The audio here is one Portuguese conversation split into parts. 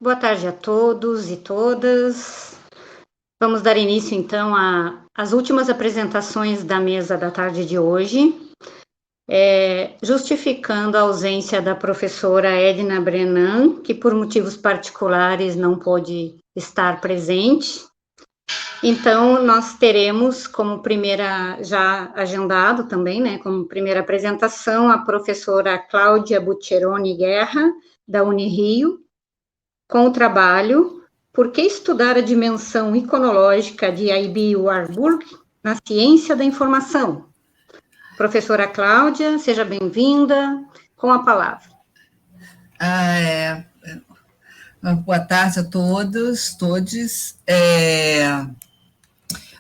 Boa tarde a todos e todas. Vamos dar início, então, às últimas apresentações da mesa da tarde de hoje, justificando a ausência da professora Edna Brennan, que por motivos particulares não pôde estar presente. Então, nós teremos como primeira, já agendado também, né, como primeira apresentação, a professora Cláudia Buccheroni Guerra, da Unirio, com o trabalho Por que estudar a dimensão iconológica de I.B. Warburg na ciência da informação? Professora Cláudia, seja bem-vinda, com a palavra. Boa tarde a todos, todes.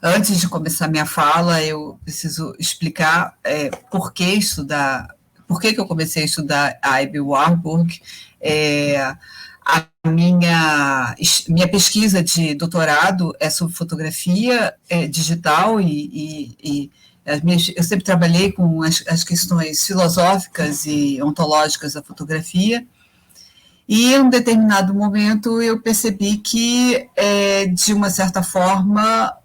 Antes de começar minha fala, eu preciso explicar por que eu comecei a estudar I.B. Warburg. A minha pesquisa de doutorado é sobre fotografia digital e eu sempre trabalhei com as questões filosóficas e ontológicas da fotografia. E em um determinado momento eu percebi que, de uma certa forma,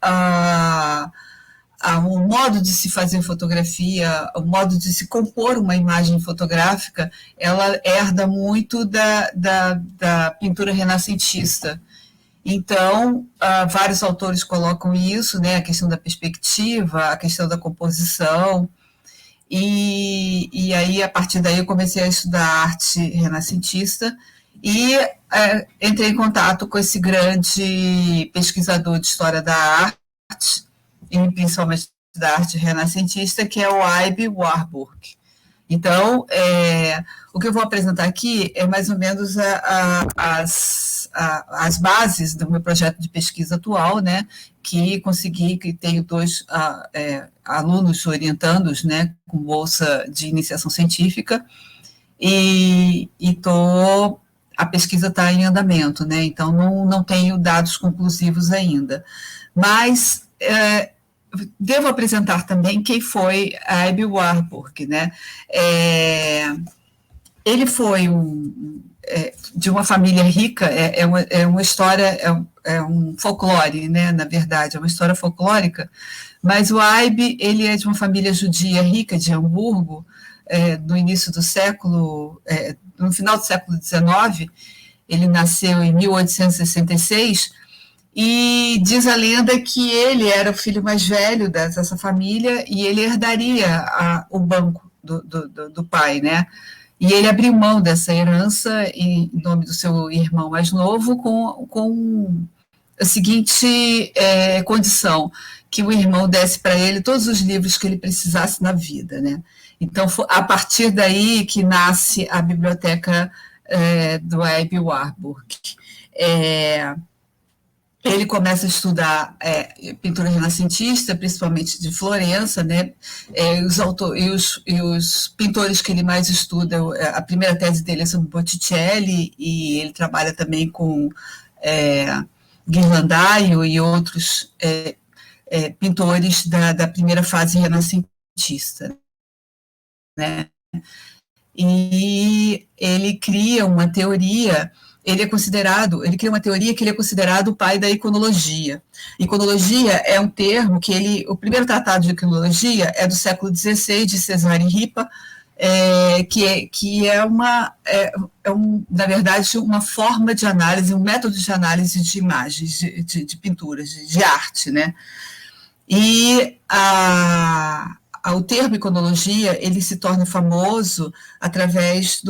o modo de se fazer fotografia, o modo de se compor uma imagem fotográfica, ela herda muito da pintura renascentista. Então, vários autores colocam isso, né, a questão da perspectiva, a questão da composição, e aí, a partir daí, eu comecei a estudar arte renascentista e entrei em contato com esse grande pesquisador de história da arte, e principalmente da arte renascentista, que é o I.B. Warburg. Então, o que eu vou apresentar aqui é mais ou menos as bases do meu projeto de pesquisa atual, né, que tenho dois alunos orientandos, né, com bolsa de iniciação científica, e a pesquisa está em andamento, né, então não tenho dados conclusivos ainda. Mas devo apresentar também quem foi I.B. Warburg, né? Ele foi de uma família rica, uma história, um folclore, né? Na verdade, é uma história folclórica, mas o I.B. ele é de uma família judia rica de Hamburgo, no início do século, no final do século XIX. Ele nasceu em 1866, e diz a lenda que ele era o filho mais velho dessa família e ele herdaria o banco do pai, né? E ele abriu mão dessa herança em nome do seu irmão mais novo com a seguinte condição, que o irmão desse para ele todos os livros que ele precisasse na vida, né? Então, a partir daí que nasce a biblioteca do I.B. Warburg. Ele começa a estudar pintura renascentista, principalmente de Florença, né? Os pintores que ele mais estuda, a primeira tese dele é sobre Botticelli, e ele trabalha também com Ghirlandaio e outros pintores da primeira fase renascentista, né? E ele cria uma teoria. Ele cria uma teoria que ele é considerado o pai da iconologia. Iconologia é um termo que o primeiro tratado de iconologia é do século XVI, de Cesare Ripa, que é na verdade, uma forma de análise, um método de análise de imagens, de pinturas, de arte, né? E o termo iconologia, ele se torna famoso através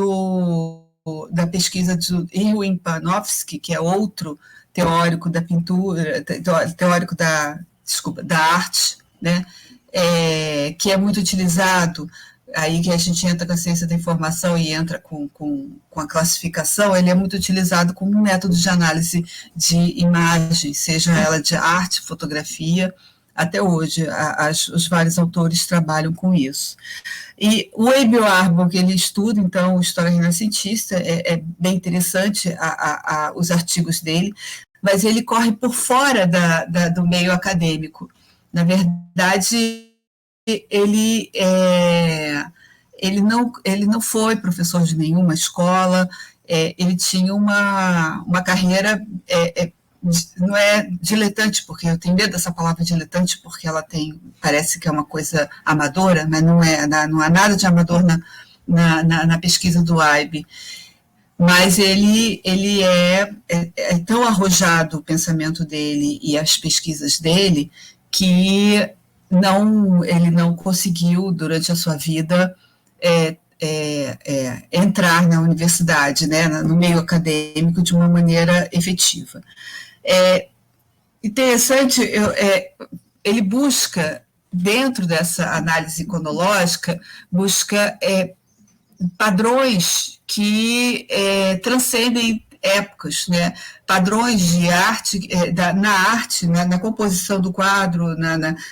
da pesquisa de Erwin Panofsky, que é outro teórico da pintura, teórico da arte, né, que é muito utilizado, aí que a gente entra com a ciência da informação e entra com a classificação, ele é muito utilizado como um método de análise de imagem, seja ela de arte, fotografia. Até hoje, os vários autores trabalham com isso. E o I.B. Warburg, ele estuda, então, história renascentista, é bem interessante os artigos dele, mas ele corre por fora do meio acadêmico. Na verdade, ele não foi professor de nenhuma escola, ele tinha uma carreira, não é diletante, porque eu tenho medo dessa palavra diletante, porque ela parece que é uma coisa amadora, mas não há nada de amador na pesquisa do Ibe. Mas ele é tão arrojado o pensamento dele e as pesquisas dele que ele não conseguiu, durante a sua vida, entrar na universidade, né, no meio acadêmico, de uma maneira efetiva. Interessante, ele busca, dentro dessa análise iconológica, busca padrões que transcendem épocas, né? Padrões de arte, na arte, na composição do quadro,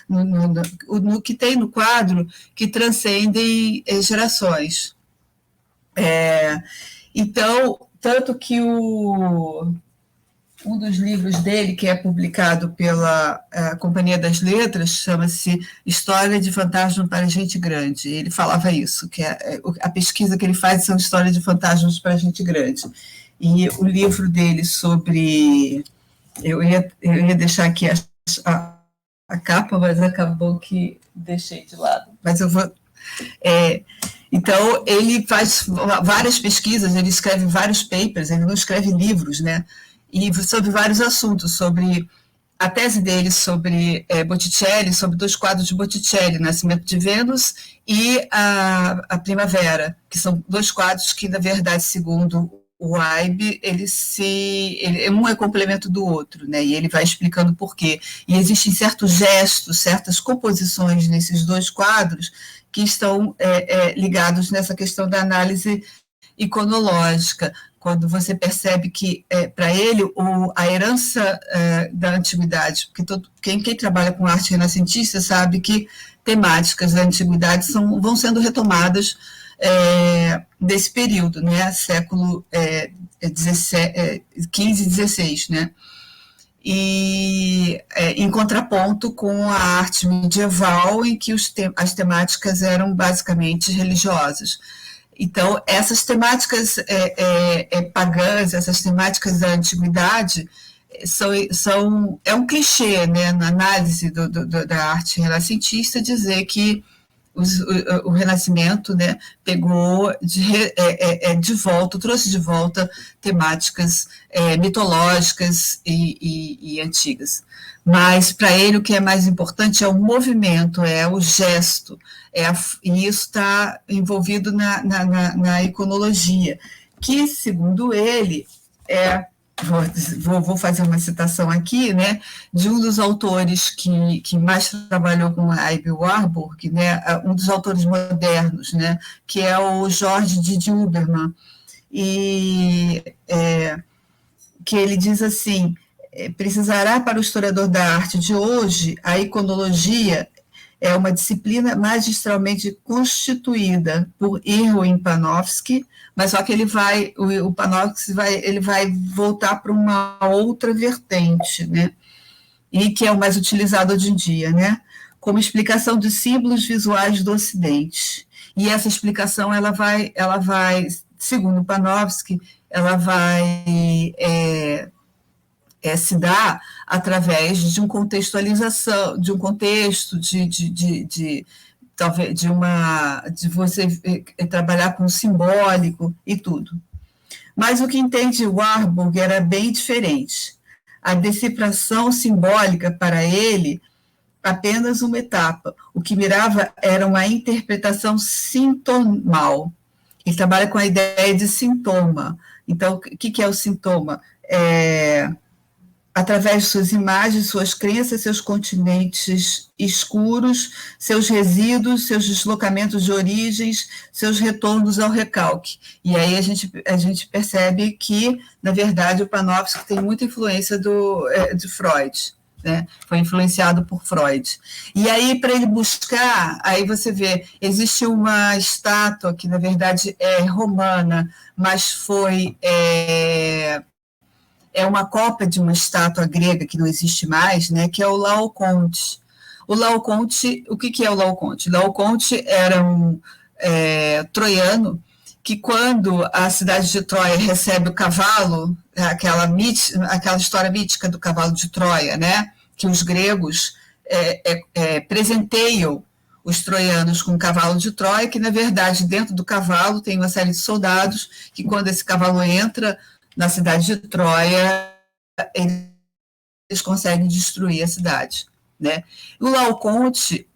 no que tem no quadro, que transcendem gerações. Então, tanto que um dos livros dele, que é publicado pela Companhia das Letras, chama-se História de Fantasmas para Gente Grande. Ele falava isso, que a pesquisa que ele faz são História de Fantasmas para Gente Grande. E o livro dele sobre... Eu ia deixar aqui a capa, mas acabou que deixei de lado. Mas eu vou... Então, ele faz várias pesquisas, ele escreve vários papers, ele não escreve livros, né? E sobre vários assuntos, sobre a tese dele sobre Botticelli, sobre 2 quadros de Botticelli, Nascimento de Vênus e a Primavera, que são 2 quadros que, na verdade, segundo o Ibe, um é complemento do outro, né? E ele vai explicando por quê. E existem certos gestos, certas composições nesses 2 quadros que estão ligados nessa questão da análise iconológica, quando você percebe que, para ele, a herança da antiguidade, porque quem trabalha com arte renascentista sabe que temáticas da antiguidade vão sendo retomadas desse período, né, século XV e XVI, né, e em contraponto com a arte medieval, em que as temáticas eram basicamente religiosas. Então, essas temáticas pagãs, essas temáticas da antiguidade, é um clichê, né, na análise da arte renascentista, dizer que o Renascimento, né, pegou trouxe de volta temáticas mitológicas e antigas. Mas, para ele, o que é mais importante é o movimento, é o gesto, e isso está envolvido na iconologia, que, segundo ele, vou fazer uma citação aqui, né, de um dos autores que mais trabalhou com Ibe Warburg, né, um dos autores modernos, né, que é o George de Huberman, e que ele diz assim: precisará para o historiador da arte de hoje, a iconologia é uma disciplina magistralmente constituída por Erwin Panofsky, mas só que o Panofsky vai voltar para uma outra vertente, né? E que é o mais utilizado hoje em dia, né? Como explicação dos símbolos visuais do Ocidente. E essa explicação, ela vai, segundo Panofsky, ela vai se dá através de uma contextualização, de um contexto, talvez de você trabalhar com o simbólico e tudo. Mas o que entende Warburg era bem diferente. A decifração simbólica, para ele, apenas uma etapa. O que mirava era uma interpretação sintomal. Ele trabalha com a ideia de sintoma. Então, o que é o sintoma? Através de suas imagens, suas crenças, seus continentes escuros, seus resíduos, seus deslocamentos de origens, seus retornos ao recalque. E aí a gente percebe que, na verdade, o Panofsky tem muita influência de Freud, né? Foi influenciado por Freud. E aí, para ele buscar, aí você vê, existe uma estátua que, na verdade, é romana, mas foi... é uma cópia de uma estátua grega que não existe mais, né, que é o Laocoonte. O que é o Laocoonte? Laocoonte era um troiano que quando a cidade de Troia recebe o cavalo, aquela história mítica do cavalo de Troia, né? Que os gregos presenteiam os troianos com o cavalo de Troia, que na verdade dentro do cavalo tem uma série de soldados que quando esse cavalo entra na cidade de Troia, eles conseguem destruir a cidade, né? O Laocoonte,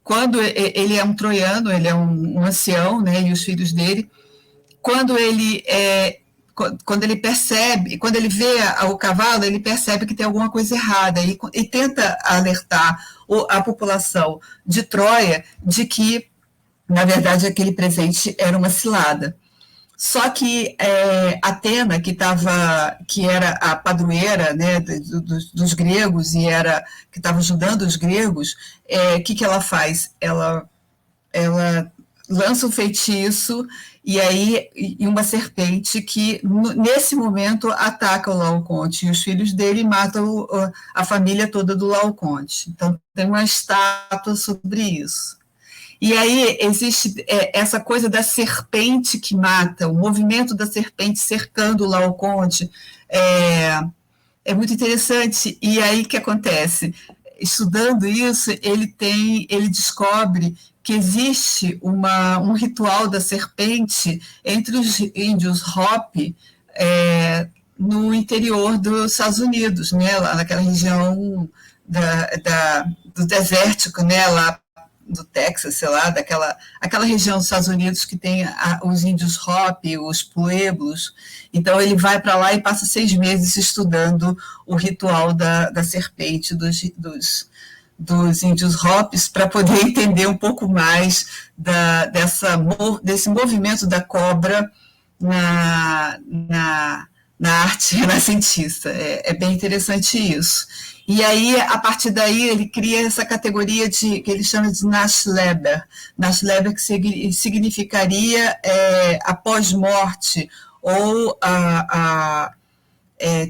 quando ele é um troiano, ele é um ancião, né? E os filhos dele, quando ele percebe, quando ele vê o cavalo, ele percebe que tem alguma coisa errada e tenta alertar a população de Troia de que, na verdade, aquele presente era uma cilada. Só que Atena, que era a padroeira, né, dos gregos e que estava ajudando os gregos, que ela faz? Ela lança um feitiço e uma serpente que, nesse momento, ataca o Laocoonte e os filhos dele e mata a família toda do Laocoonte. Então, tem uma estátua sobre isso. E aí existe essa coisa da serpente que mata, o movimento da serpente cercando o Laocoonte, é muito interessante. E aí o que acontece? Estudando isso, ele descobre que existe um ritual da serpente entre os índios Hopi no interior dos Estados Unidos, né, lá naquela região do desértico, né, lá do Texas, sei lá, aquela região dos Estados Unidos que tem os índios Hopi, os Pueblos. Então ele vai para lá e passa 6 meses estudando o ritual da serpente dos índios Hopis para poder entender um pouco mais desse movimento da cobra na arte renascentista. É bem interessante isso. E aí, a partir daí, ele cria essa categoria que ele chama de Naschleber. Naschleber que significaria a pós-morte, ou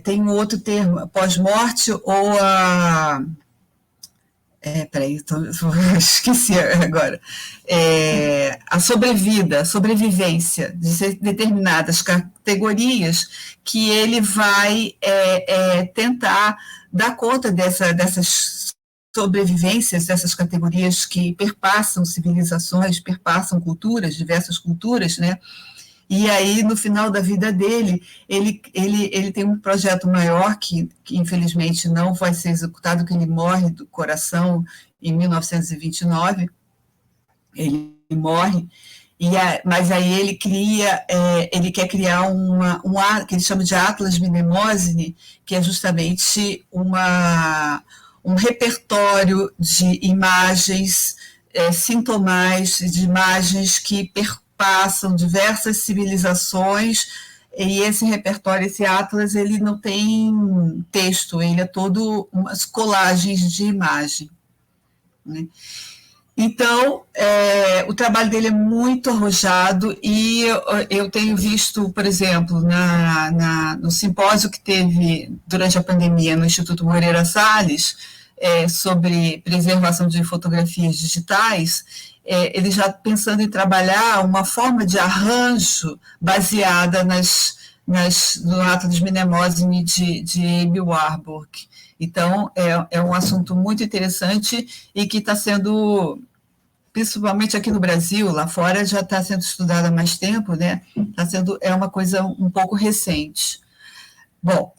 tem um outro termo, pós-morte, ou esqueci agora. A sobrevivência de determinadas categorias que ele vai tentar dar conta dessas sobrevivências, dessas categorias que perpassam civilizações, perpassam culturas, diversas culturas, né? E aí, no final da vida dele, ele tem um projeto maior que infelizmente não vai ser executado, que ele morre do coração em 1929, ele morre, mas aí ele quer criar que ele chama de Atlas Mnemosine, que é justamente um repertório de imagens sintomais, de imagens que perpassam diversas civilizações, e esse repertório, esse atlas, ele não tem texto, ele é todo umas colagens de imagem, né? Então, o trabalho dele é muito arrojado e eu tenho visto, por exemplo, no simpósio que teve durante a pandemia no Instituto Moreira Salles, sobre preservação de fotografias digitais, ele já pensando em trabalhar uma forma de arranjo baseada no Atlas Mnemosine de Amy Warburg. Então, é um assunto muito interessante e que está sendo, principalmente aqui no Brasil, lá fora já está sendo estudado há mais tempo, né? É uma coisa um pouco recente. Bom,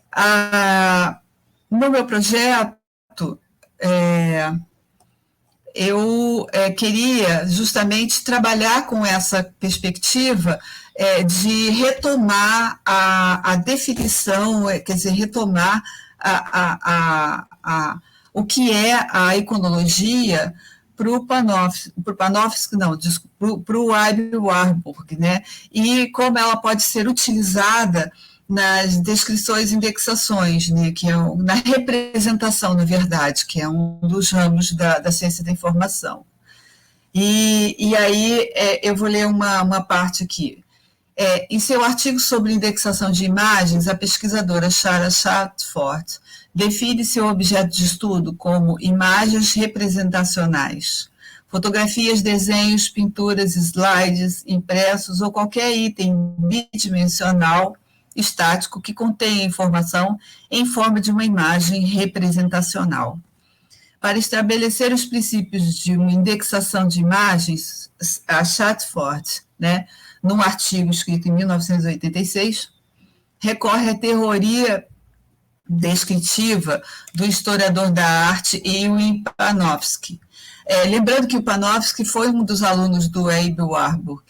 no meu projeto, eu queria justamente trabalhar com essa perspectiva de retomar a definição, quer dizer, retomar o que é a iconologia para o Panofsky, para o Amy Warburg, né? E como ela pode ser utilizada nas descrições e indexações, né? Que é na representação, na verdade, que é um dos ramos da ciência da informação. E aí eu vou ler uma parte aqui. Em seu artigo sobre indexação de imagens, a pesquisadora Sarah Chatford define seu objeto de estudo como imagens representacionais. fotografias, desenhos, pinturas, slides, impressos ou qualquer item bidimensional estático que contém informação em forma de uma imagem representacional. Para estabelecer os princípios de uma indexação de imagens, a Chatford, num artigo escrito em 1986, recorre à teoria descritiva do historiador da arte Erwin Panofsky. Lembrando que o Panofsky foi um dos alunos do Abbe Warburg,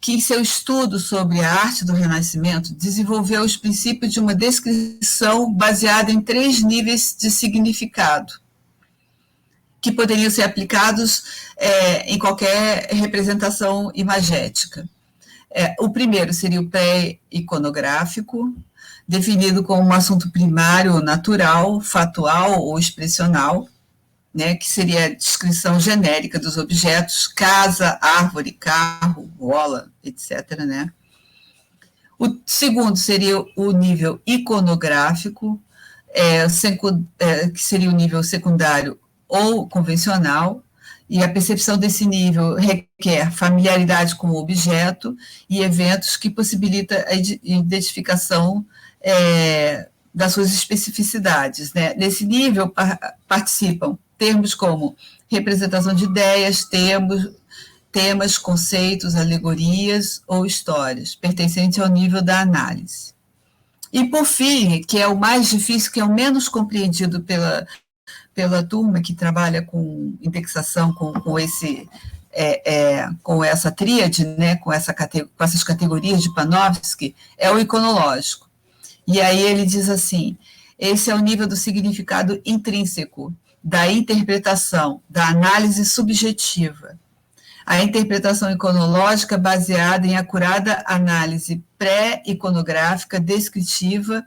que em seu estudo sobre a arte do Renascimento desenvolveu os princípios de uma descrição baseada em 3 níveis de significado, que poderiam ser aplicados em qualquer representação imagética. O primeiro seria o pré-iconográfico, definido como um assunto primário, natural, fatual ou expressional, que seria a descrição genérica dos objetos, casa, árvore, carro, bola, etc. O segundo seria o nível iconográfico, que seria o nível secundário ou convencional, e a percepção desse nível requer familiaridade com o objeto e eventos que possibilita a identificação das suas especificidades. Nesse nível participam termos como representação de ideias, temas, conceitos, alegorias ou histórias, pertencentes ao nível da análise. E, por fim, que é o mais difícil, que é o menos compreendido pela turma que trabalha com indexação, com essa tríade, com essas categorias de Panofsky, é o iconológico. E aí ele diz assim: esse é o nível do significado intrínseco, da interpretação, da análise subjetiva. A interpretação iconológica baseada em acurada análise pré-iconográfica descritiva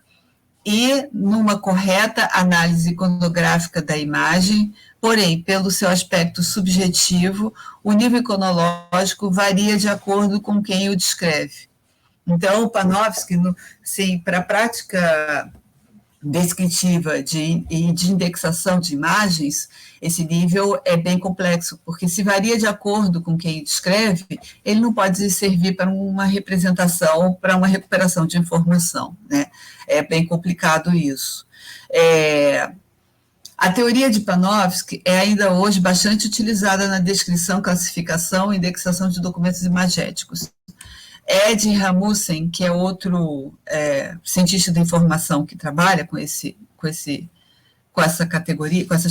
e numa correta análise iconográfica da imagem, porém, pelo seu aspecto subjetivo, o nível iconológico varia de acordo com quem o descreve. Então, o Panofsky, para a prática descritiva e de indexação de imagens, esse nível é bem complexo, porque se varia de acordo com quem descreve, ele não pode servir para uma representação, para uma recuperação de informação, É bem complicado isso. A teoria de Panofsky é ainda hoje bastante utilizada na descrição, classificação e indexação de documentos imagéticos. Ed Rasmussen, que é outro cientista da informação que trabalha com essas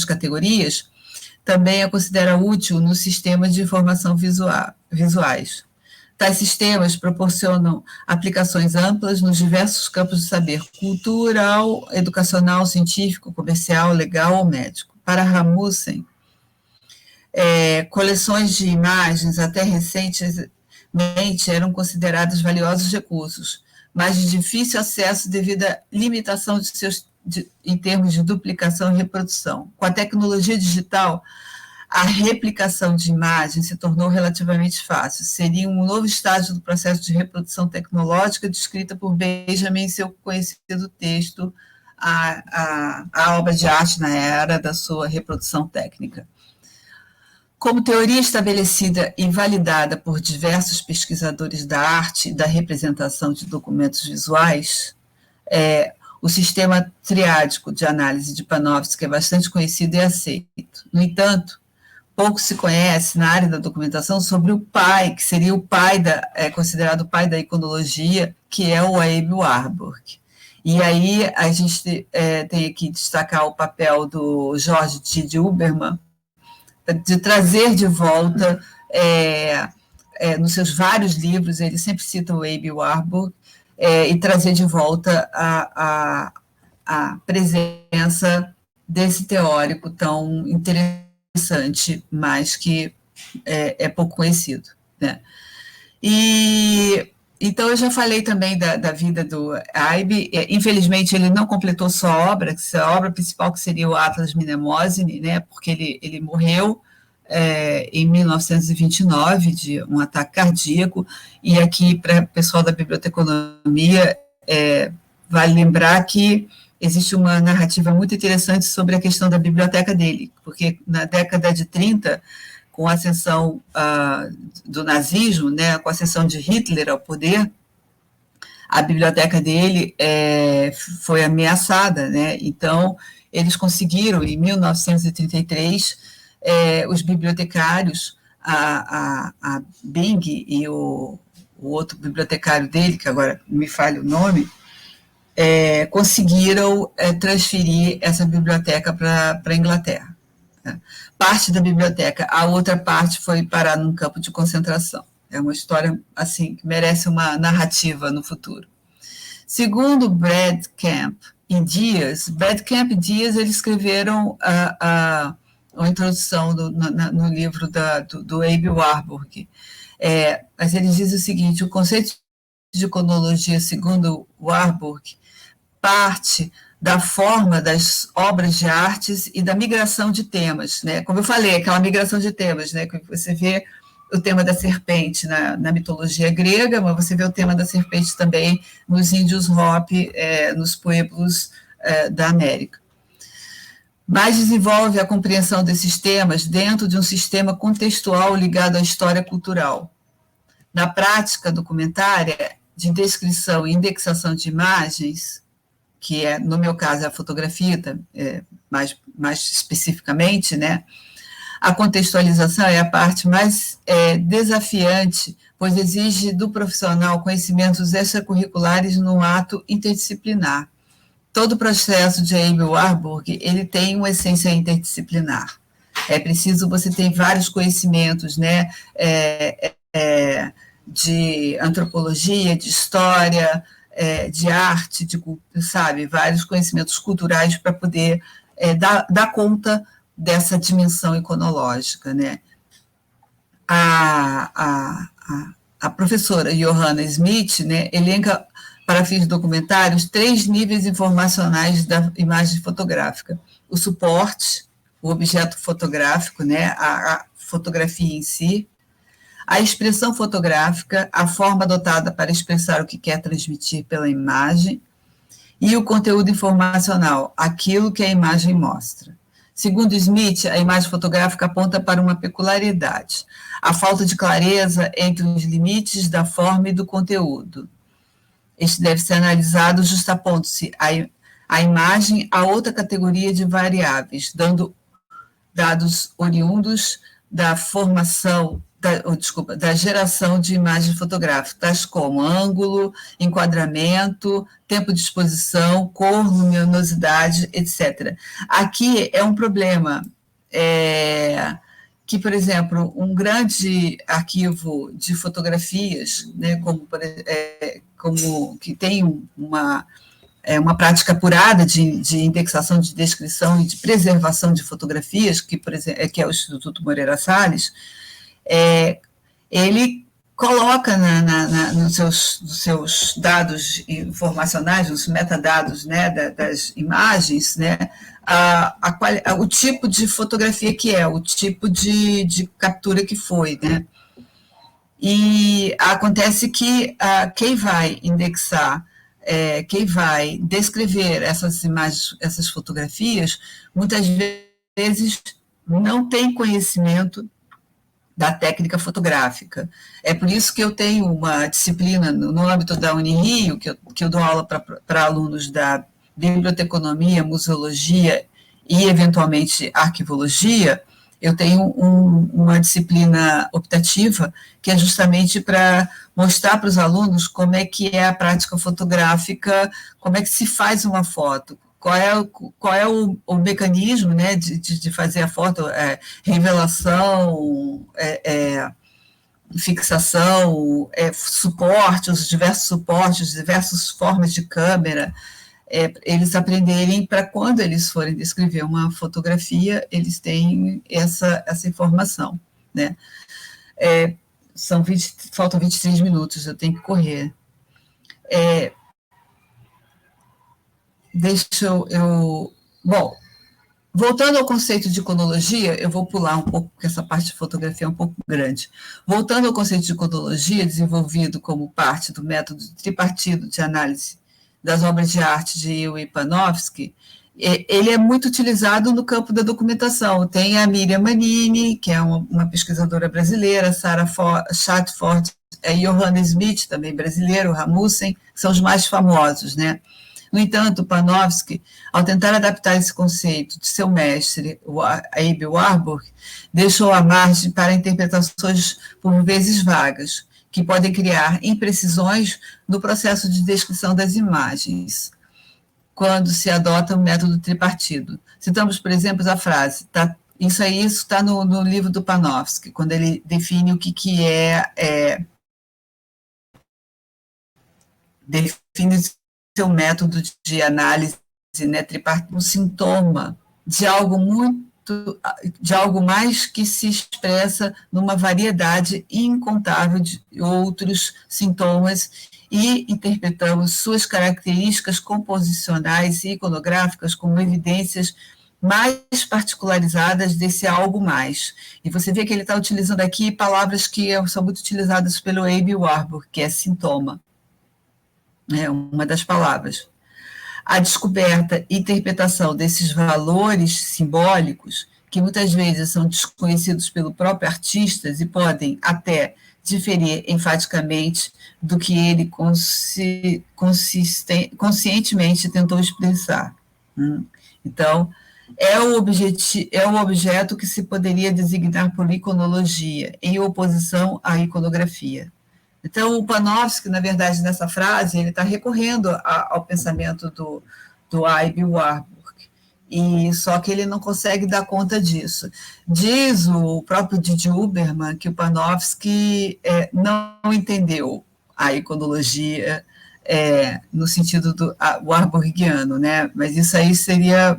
categorias, também a considera útil nos sistemas de informação visuais. Tais sistemas proporcionam aplicações amplas nos diversos campos de saber cultural, educacional, científico, comercial, legal ou médico. Para Rasmussen, coleções de imagens até recentemente eram considerados valiosos recursos, mas de difícil acesso devido à limitação em termos de duplicação e reprodução. Com a tecnologia digital, a replicação de imagens se tornou relativamente fácil. Seria um novo estágio do processo de reprodução tecnológica descrita por Benjamin em seu conhecido texto, a obra de arte na era da sua reprodução técnica. Como teoria estabelecida e validada por diversos pesquisadores da arte e da representação de documentos visuais, o sistema triádico de análise de Panofsky é bastante conhecido e aceito. No entanto, pouco se conhece na área da documentação sobre o pai, que seria considerado o pai da iconologia, que é o Abbe Warburg. E aí a gente tem que destacar o papel do George T. Huberman, de trazer de volta, nos seus vários livros, ele sempre cita o Abbe Warburg, e trazer de volta a presença desse teórico tão interessante, mas que é pouco conhecido. Então, eu já falei também da vida do Abbe. Infelizmente, ele não completou sua obra, a obra principal, que seria o Atlas Mnemosine, porque ele morreu em 1929 de um ataque cardíaco. E aqui, para o pessoal da biblioteconomia, vale lembrar que existe uma narrativa muito interessante sobre a questão da biblioteca dele, porque na década de 30, com a ascensão do nazismo, né, com a ascensão de Hitler ao poder, a biblioteca dele foi ameaçada, né? Então, eles conseguiram, em 1933, os bibliotecários, a Bing e o outro bibliotecário dele, que agora me falha o nome, conseguiram transferir essa biblioteca para a Inglaterra. Né? Parte da biblioteca, a outra parte foi parar num campo de concentração. É uma história assim que merece uma narrativa no futuro. Segundo Brad Camp e Dias, eles escreveram a introdução no livro do Abe Warburg. Mas eles dizem o seguinte: o conceito de cronologia, segundo Warburg, parte da forma das obras de artes e da migração de temas, né? Como eu falei, aquela migração de temas, né? Que você vê o tema da serpente na mitologia grega, mas você vê o tema da serpente também nos índios Hopi, nos pueblos da América. Mas desenvolve a compreensão desses temas dentro de um sistema contextual ligado à história cultural. Na prática documentária de descrição e indexação de imagens, que no meu caso, é a fotografia, mais especificamente, né? A contextualização é a parte mais desafiante, pois exige do profissional conhecimentos extracurriculares num ato interdisciplinar. Todo o processo de Abe Warburg, ele tem uma essência interdisciplinar. É preciso você ter vários conhecimentos, né? De antropologia, de história, de arte, sabe, vários conhecimentos culturais para poder dar conta dessa dimensão iconológica, né? A professora Johanna Smith, né, elenca para fins documentários 3 níveis informacionais da imagem fotográfica: o suporte, o objeto fotográfico, né, a fotografia em si, a expressão fotográfica, a forma adotada para expressar o que quer transmitir pela imagem, e o conteúdo informacional, aquilo que a imagem mostra. Segundo Smith, a imagem fotográfica aponta para uma peculiaridade: a falta de clareza entre os limites da forma e do conteúdo. Este deve ser analisado justapondo-se a imagem a outra categoria de variáveis, dando dados oriundos da formação, da geração de imagens fotográficas, tais como ângulo, enquadramento, tempo de exposição, cor, luminosidade, etc. Aqui é um problema que, por exemplo, um grande arquivo de fotografias, né, como que tem uma prática apurada de indexação, de descrição e de preservação de fotografias, que, por exemplo, que é o Instituto Moreira Salles, ele coloca nos seus dados informacionais, nos metadados, né, das imagens, né, o tipo de fotografia que é, o tipo de captura que foi, né? E acontece que quem vai indexar, quem vai descrever essas imagens, essas fotografias, muitas vezes não tem conhecimento da técnica fotográfica. É por isso que eu tenho uma disciplina no âmbito da Unirio, que eu dou aula para alunos da biblioteconomia, museologia e, eventualmente, arquivologia. Eu tenho uma disciplina optativa que é justamente para mostrar para os alunos como é que é a prática fotográfica, como é que se faz uma foto, qual é o mecanismo, né, de fazer a foto, revelação, fixação, suporte, os diversos suportes, diversas formas de câmera, eles aprenderem para quando eles forem descrever uma fotografia, eles têm essa informação, né? Faltam 23 minutos, eu tenho que correr. Bom, voltando ao conceito de iconologia, eu vou pular um pouco, porque essa parte de fotografia é um pouco grande. Voltando ao conceito de iconologia, desenvolvido como parte do método tripartido de análise das obras de arte de Ilya Panofsky, ele é muito utilizado no campo da documentação. Tem a Miriam Manini, que é uma pesquisadora brasileira, Sarah Chatford, Johannes Smith, também brasileiro, Rasmussen, que são os mais famosos, né? No entanto, Panofsky, ao tentar adaptar esse conceito de seu mestre, Aby Warburg, deixou a margem para interpretações por vezes vagas, que podem criar imprecisões no processo de descrição das imagens, quando se adota o método tripartido. Citamos, por exemplo, a frase, isso está no livro do Panofsky, quando ele define o que é define seu método de análise, né, tripartido, um sintoma de algo mais que se expressa numa variedade incontável de outros sintomas e interpretamos suas características composicionais e iconográficas como evidências mais particularizadas desse algo mais. E você vê que ele está utilizando aqui palavras que são muito utilizadas pelo Aby Warburg, que é sintoma. É uma das palavras. A descoberta e interpretação desses valores simbólicos, que muitas vezes são desconhecidos pelo próprio artista e podem até diferir enfaticamente do que ele conscientemente tentou expressar. Então, é o objeto que se poderia designar por iconologia, em oposição à iconografia. Então, o Panofsky, na verdade, nessa frase, ele está recorrendo ao pensamento do Aby Warburg, e só que ele não consegue dar conta disso. Diz o próprio Didi Huberman que o Panofsky não entendeu a iconologia no sentido do warburgiano, né? Mas isso aí seria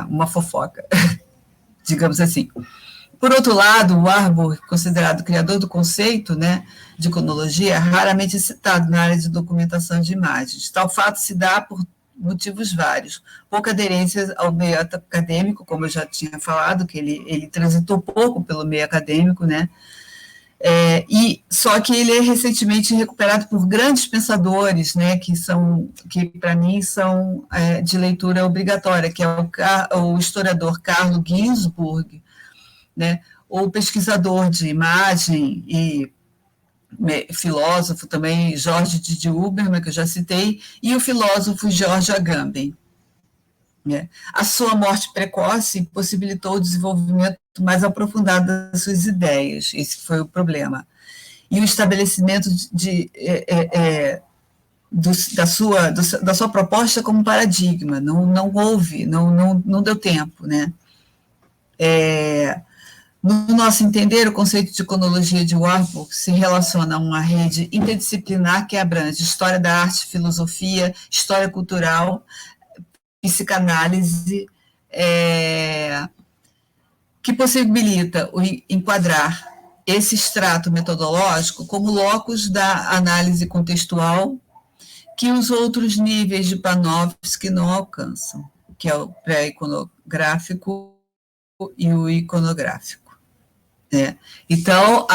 uma fofoca, digamos assim. Por outro lado, o Warburg, considerado criador do conceito, né, de iconologia, é raramente citado na área de documentação de imagens. Tal fato se dá por motivos vários. Pouca aderência ao meio acadêmico, como eu já tinha falado, que ele transitou pouco pelo meio acadêmico, né? Só que ele é recentemente recuperado por grandes pensadores, né, que para mim são de leitura obrigatória, que é o historiador Carlo Ginzburg, né, o pesquisador de imagem e filósofo também, Jorge Didi Huberman, que eu já citei, e o filósofo George Agamben. Né. A sua morte precoce possibilitou o desenvolvimento mais aprofundado das suas ideias, esse foi o problema. E o estabelecimento da sua proposta como paradigma, não houve, não deu tempo, né. No nosso entender, o conceito de iconologia de Warburg se relaciona a uma rede interdisciplinar que abrange história da arte, filosofia, história cultural, psicanálise, que possibilita enquadrar esse extrato metodológico como locus da análise contextual que os outros níveis de Panofsky não alcançam, que é o pré-iconográfico e o iconográfico. Então,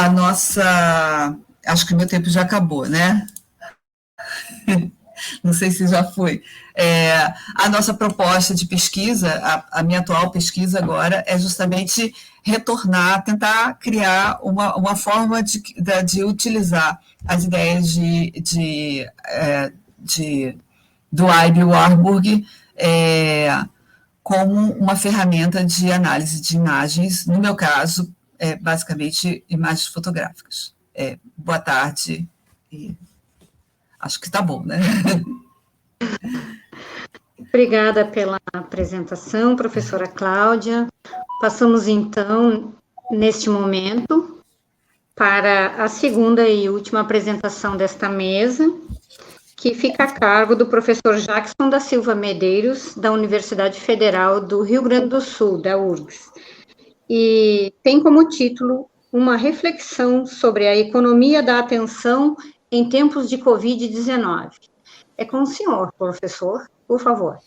acho que meu tempo já acabou, né? Não sei se já foi. A nossa proposta de pesquisa, a minha atual pesquisa agora, é justamente retornar, tentar criar uma forma de utilizar as ideias do Aby Warburg como uma ferramenta de análise de imagens, no meu caso, basicamente imagens fotográficas. Boa tarde, e acho que está bom, né? Obrigada pela apresentação, professora Cláudia. Passamos, então, neste momento, para a segunda e última apresentação desta mesa, que fica a cargo do professor Jackson da Silva Medeiros, da Universidade Federal do Rio Grande do Sul, da URGS, e tem como título uma reflexão sobre a economia da atenção em tempos de Covid-19. É com o senhor, professor, por favor.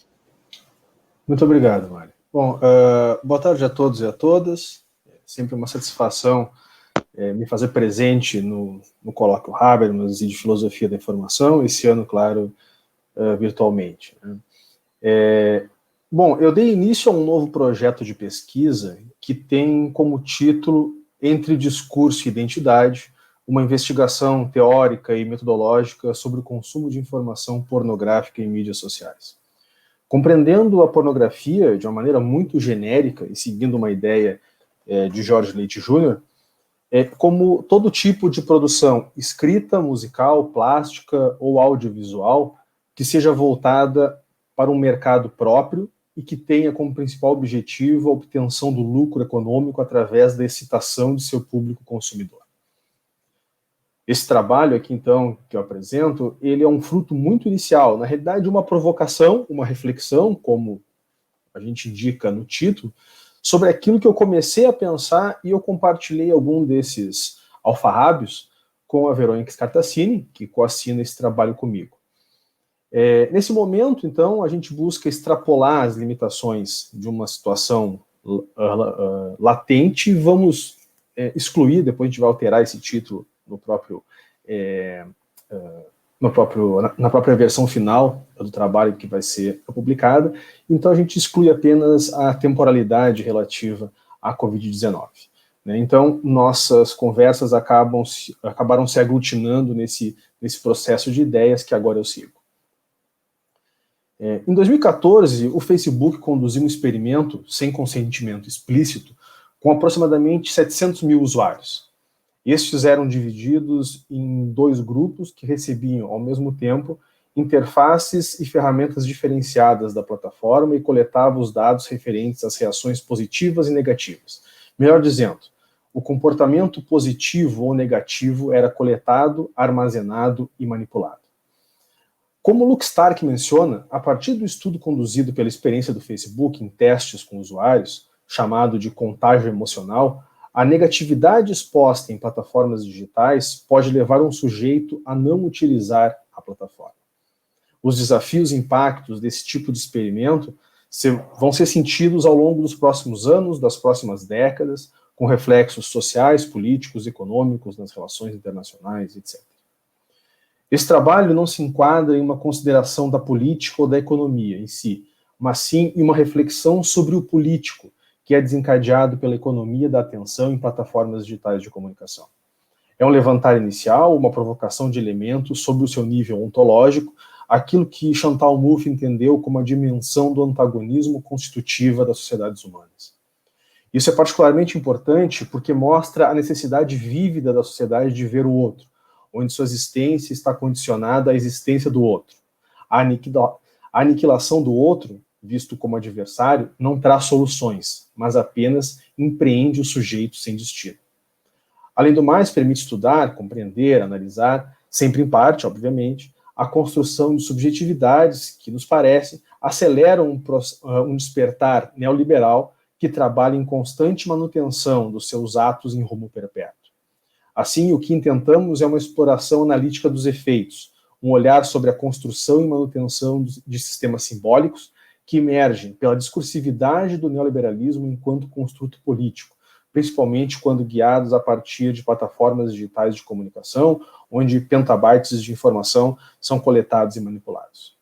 Muito obrigado, Mari. Bom, boa tarde a todos e a todas. É sempre uma satisfação me fazer presente no Colóquio Habermas e de Filosofia da Informação, esse ano, claro, virtualmente. Bom, eu dei início a um novo projeto de pesquisa que tem como título Entre Discurso e Identidade, uma investigação teórica e metodológica sobre o consumo de informação pornográfica em mídias sociais. Compreendendo a pornografia de uma maneira muito genérica e seguindo uma ideia de Jorge Leite Júnior, como todo tipo de produção escrita, musical, plástica ou audiovisual que seja voltada para um mercado próprio e que tenha como principal objetivo a obtenção do lucro econômico através da excitação de seu público consumidor. Esse trabalho aqui, então, que eu apresento, ele é um fruto muito inicial, na realidade, uma provocação, uma reflexão, como a gente indica no título, sobre aquilo que eu comecei a pensar e eu compartilhei algum desses alfarrábios com a Verônica Scartassini, que coassina esse trabalho comigo. Nesse momento, então, a gente busca extrapolar as limitações de uma situação latente e vamos excluir, depois a gente vai alterar esse título na própria versão final do trabalho que vai ser publicada. Então a gente exclui apenas a temporalidade relativa à Covid-19. Então nossas conversas acabaram se aglutinando nesse processo de ideias que agora eu sigo. Em 2014, o Facebook conduziu um experimento sem consentimento explícito com aproximadamente 700 mil usuários. Estes eram divididos em 2 grupos que recebiam, ao mesmo tempo, interfaces e ferramentas diferenciadas da plataforma e coletavam os dados referentes às reações positivas e negativas. Melhor dizendo, o comportamento positivo ou negativo era coletado, armazenado e manipulado. Como Luke Stark menciona, a partir do estudo conduzido pela experiência do Facebook em testes com usuários, chamado de contágio emocional, a negatividade exposta em plataformas digitais pode levar um sujeito a não utilizar a plataforma. Os desafios e impactos desse tipo de experimento vão ser sentidos ao longo dos próximos anos, das próximas décadas, com reflexos sociais, políticos, econômicos, nas relações internacionais, etc. Esse trabalho não se enquadra em uma consideração da política ou da economia em si, mas sim em uma reflexão sobre o político, que é desencadeado pela economia da atenção em plataformas digitais de comunicação. É um levantar inicial, uma provocação de elementos sobre o seu nível ontológico, aquilo que Chantal Mouffe entendeu como a dimensão do antagonismo constitutiva das sociedades humanas. Isso é particularmente importante porque mostra a necessidade vívida da sociedade de ver o outro, onde sua existência está condicionada à existência do outro. A aniquilação do outro, visto como adversário, não traz soluções, mas apenas empreende o sujeito sem destino. Além do mais, permite estudar, compreender, analisar, sempre em parte, obviamente, a construção de subjetividades que, nos parece, aceleram um despertar neoliberal que trabalha em constante manutenção dos seus atos em rumo perpétuo. Assim, o que intentamos é uma exploração analítica dos efeitos, um olhar sobre a construção e manutenção de sistemas simbólicos que emergem pela discursividade do neoliberalismo enquanto construto político, principalmente quando guiados a partir de plataformas digitais de comunicação, onde petabytes de informação são coletados e manipulados.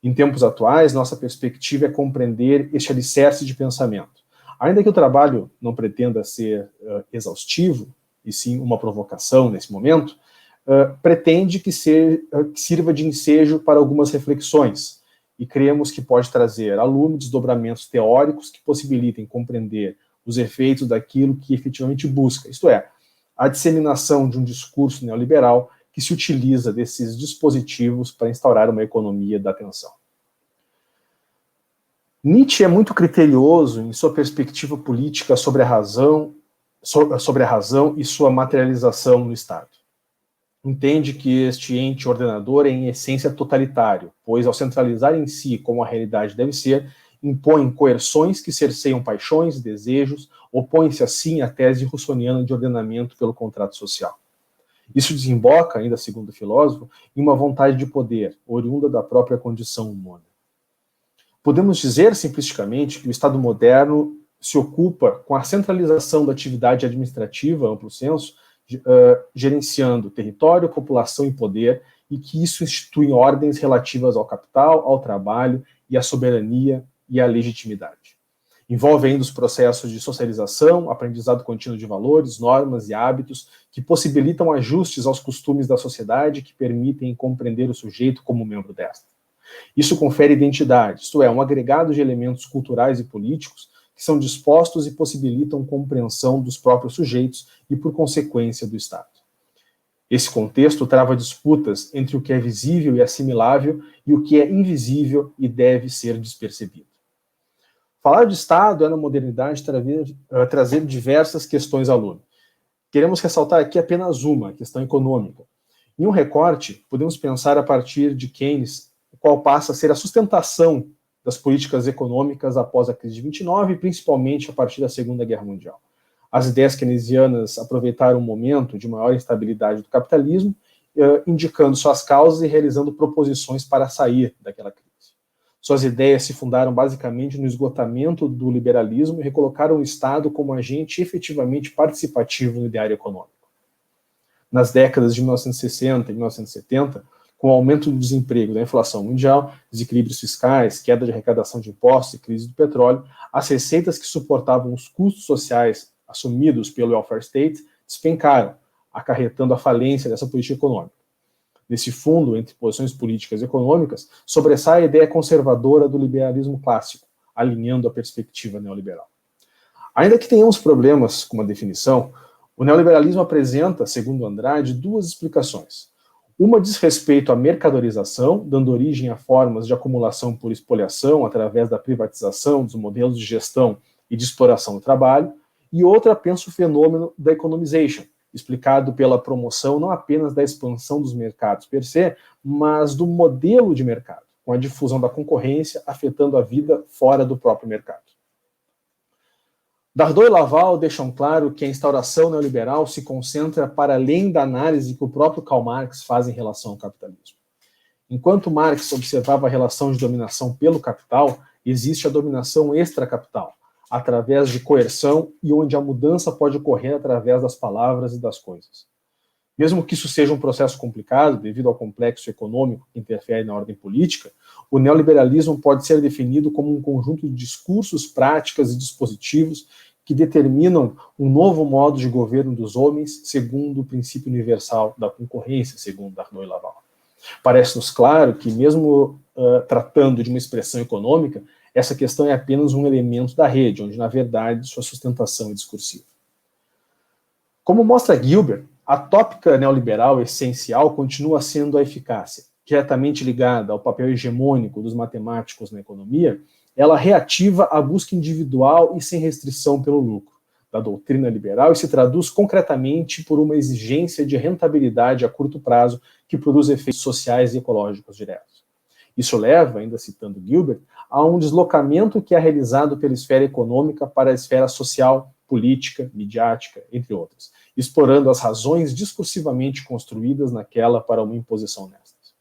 Em tempos atuais, nossa perspectiva é compreender este alicerce de pensamento. Ainda que o trabalho não pretenda ser exaustivo, e sim uma provocação nesse momento, pretende que sirva de ensejo para algumas reflexões, e cremos que pode trazer à lume desdobramentos teóricos que possibilitem compreender os efeitos daquilo que efetivamente busca, isto é, a disseminação de um discurso neoliberal que se utiliza desses dispositivos para instaurar uma economia da atenção. Nietzsche é muito criterioso em sua perspectiva política sobre a razão e sua materialização no Estado. Entende que este ente ordenador é em essência totalitário, pois ao centralizar em si como a realidade deve ser, impõe coerções que cerceiam paixões, desejos, opõe-se assim à tese russoniana de ordenamento pelo contrato social. Isso desemboca, ainda segundo o filósofo, em uma vontade de poder, oriunda da própria condição humana. Podemos dizer, simplisticamente, que o Estado moderno se ocupa com a centralização da atividade administrativa, amplo senso, gerenciando território, população e poder, e que isso institui ordens relativas ao capital, ao trabalho e à soberania e à legitimidade. Envolve ainda os processos de socialização, aprendizado contínuo de valores, normas e hábitos que possibilitam ajustes aos costumes da sociedade que permitem compreender o sujeito como membro desta. Isso confere identidade, isto é, um agregado de elementos culturais e políticos que são dispostos e possibilitam compreensão dos próprios sujeitos e, por consequência, do Estado. Esse contexto trava disputas entre o que é visível e assimilável e o que é invisível e deve ser despercebido. Falar de Estado é, na modernidade, trazer diversas questões à luz. Queremos ressaltar aqui apenas uma, a questão econômica. Em um recorte, podemos pensar a partir de Keynes, o qual passa a ser a sustentação das políticas econômicas após a crise de 29, principalmente a partir da Segunda Guerra Mundial. As ideias keynesianas aproveitaram o momento de maior instabilidade do capitalismo, indicando suas causas e realizando proposições para sair daquela crise. Suas ideias se fundaram basicamente no esgotamento do liberalismo e recolocaram o Estado como agente efetivamente participativo no ideário econômico. Nas décadas de 1960 e 1970, com o aumento do desemprego e da inflação mundial, desequilíbrios fiscais, queda de arrecadação de impostos e crise do petróleo, as receitas que suportavam os custos sociais assumidos pelo welfare state despencaram, acarretando a falência dessa política econômica. Nesse fundo, entre posições políticas e econômicas, sobressai a ideia conservadora do liberalismo clássico, alinhando a perspectiva neoliberal. Ainda que tenhamos problemas com a definição, o neoliberalismo apresenta, segundo Andrade, duas explicações. Uma diz respeito à mercadorização, dando origem a formas de acumulação por espoliação através da privatização dos modelos de gestão e de exploração do trabalho, e outra pensa o fenômeno da economization, explicado pela promoção não apenas da expansão dos mercados per se, mas do modelo de mercado, com a difusão da concorrência afetando a vida fora do próprio mercado. Dardot e Laval deixam claro que a instauração neoliberal se concentra para além da análise que o próprio Karl Marx faz em relação ao capitalismo. Enquanto Marx observava a relação de dominação pelo capital, existe a dominação extracapital, através de coerção e onde a mudança pode ocorrer através das palavras e das coisas. Mesmo que isso seja um processo complicado, devido ao complexo econômico que interfere na ordem política, o neoliberalismo pode ser definido como um conjunto de discursos, práticas e dispositivos que determinam um novo modo de governo dos homens segundo o princípio universal da concorrência, segundo Dardot e Laval. Parece-nos claro que, mesmo tratando de uma expressão econômica, essa questão é apenas um elemento da rede, onde, na verdade, sua sustentação é discursiva. Como mostra Gilbert, a tópica neoliberal essencial continua sendo a eficácia. Diretamente ligada ao papel hegemônico dos matemáticos na economia, ela reativa a busca individual e sem restrição pelo lucro da doutrina liberal e se traduz concretamente por uma exigência de rentabilidade a curto prazo que produz efeitos sociais e ecológicos diretos. Isso leva, ainda citando Gilbert, a um deslocamento que é realizado pela esfera econômica para a esfera social, política, midiática, entre outras, explorando as razões discursivamente construídas naquela para uma imposição nestas.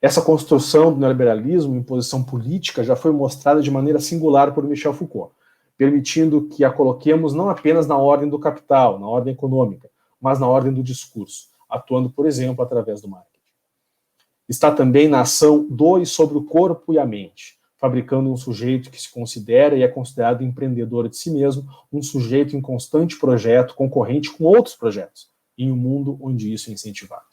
Essa construção do neoliberalismo, imposição política, já foi mostrada de maneira singular por Michel Foucault, permitindo que a coloquemos não apenas na ordem do capital, na ordem econômica, mas na ordem do discurso, atuando, por exemplo, através do marketing. Está também na ação do e sobre o corpo e a mente, fabricando um sujeito que se considera e é considerado empreendedor de si mesmo, um sujeito em constante projeto, concorrente com outros projetos, em um mundo onde isso é incentivado.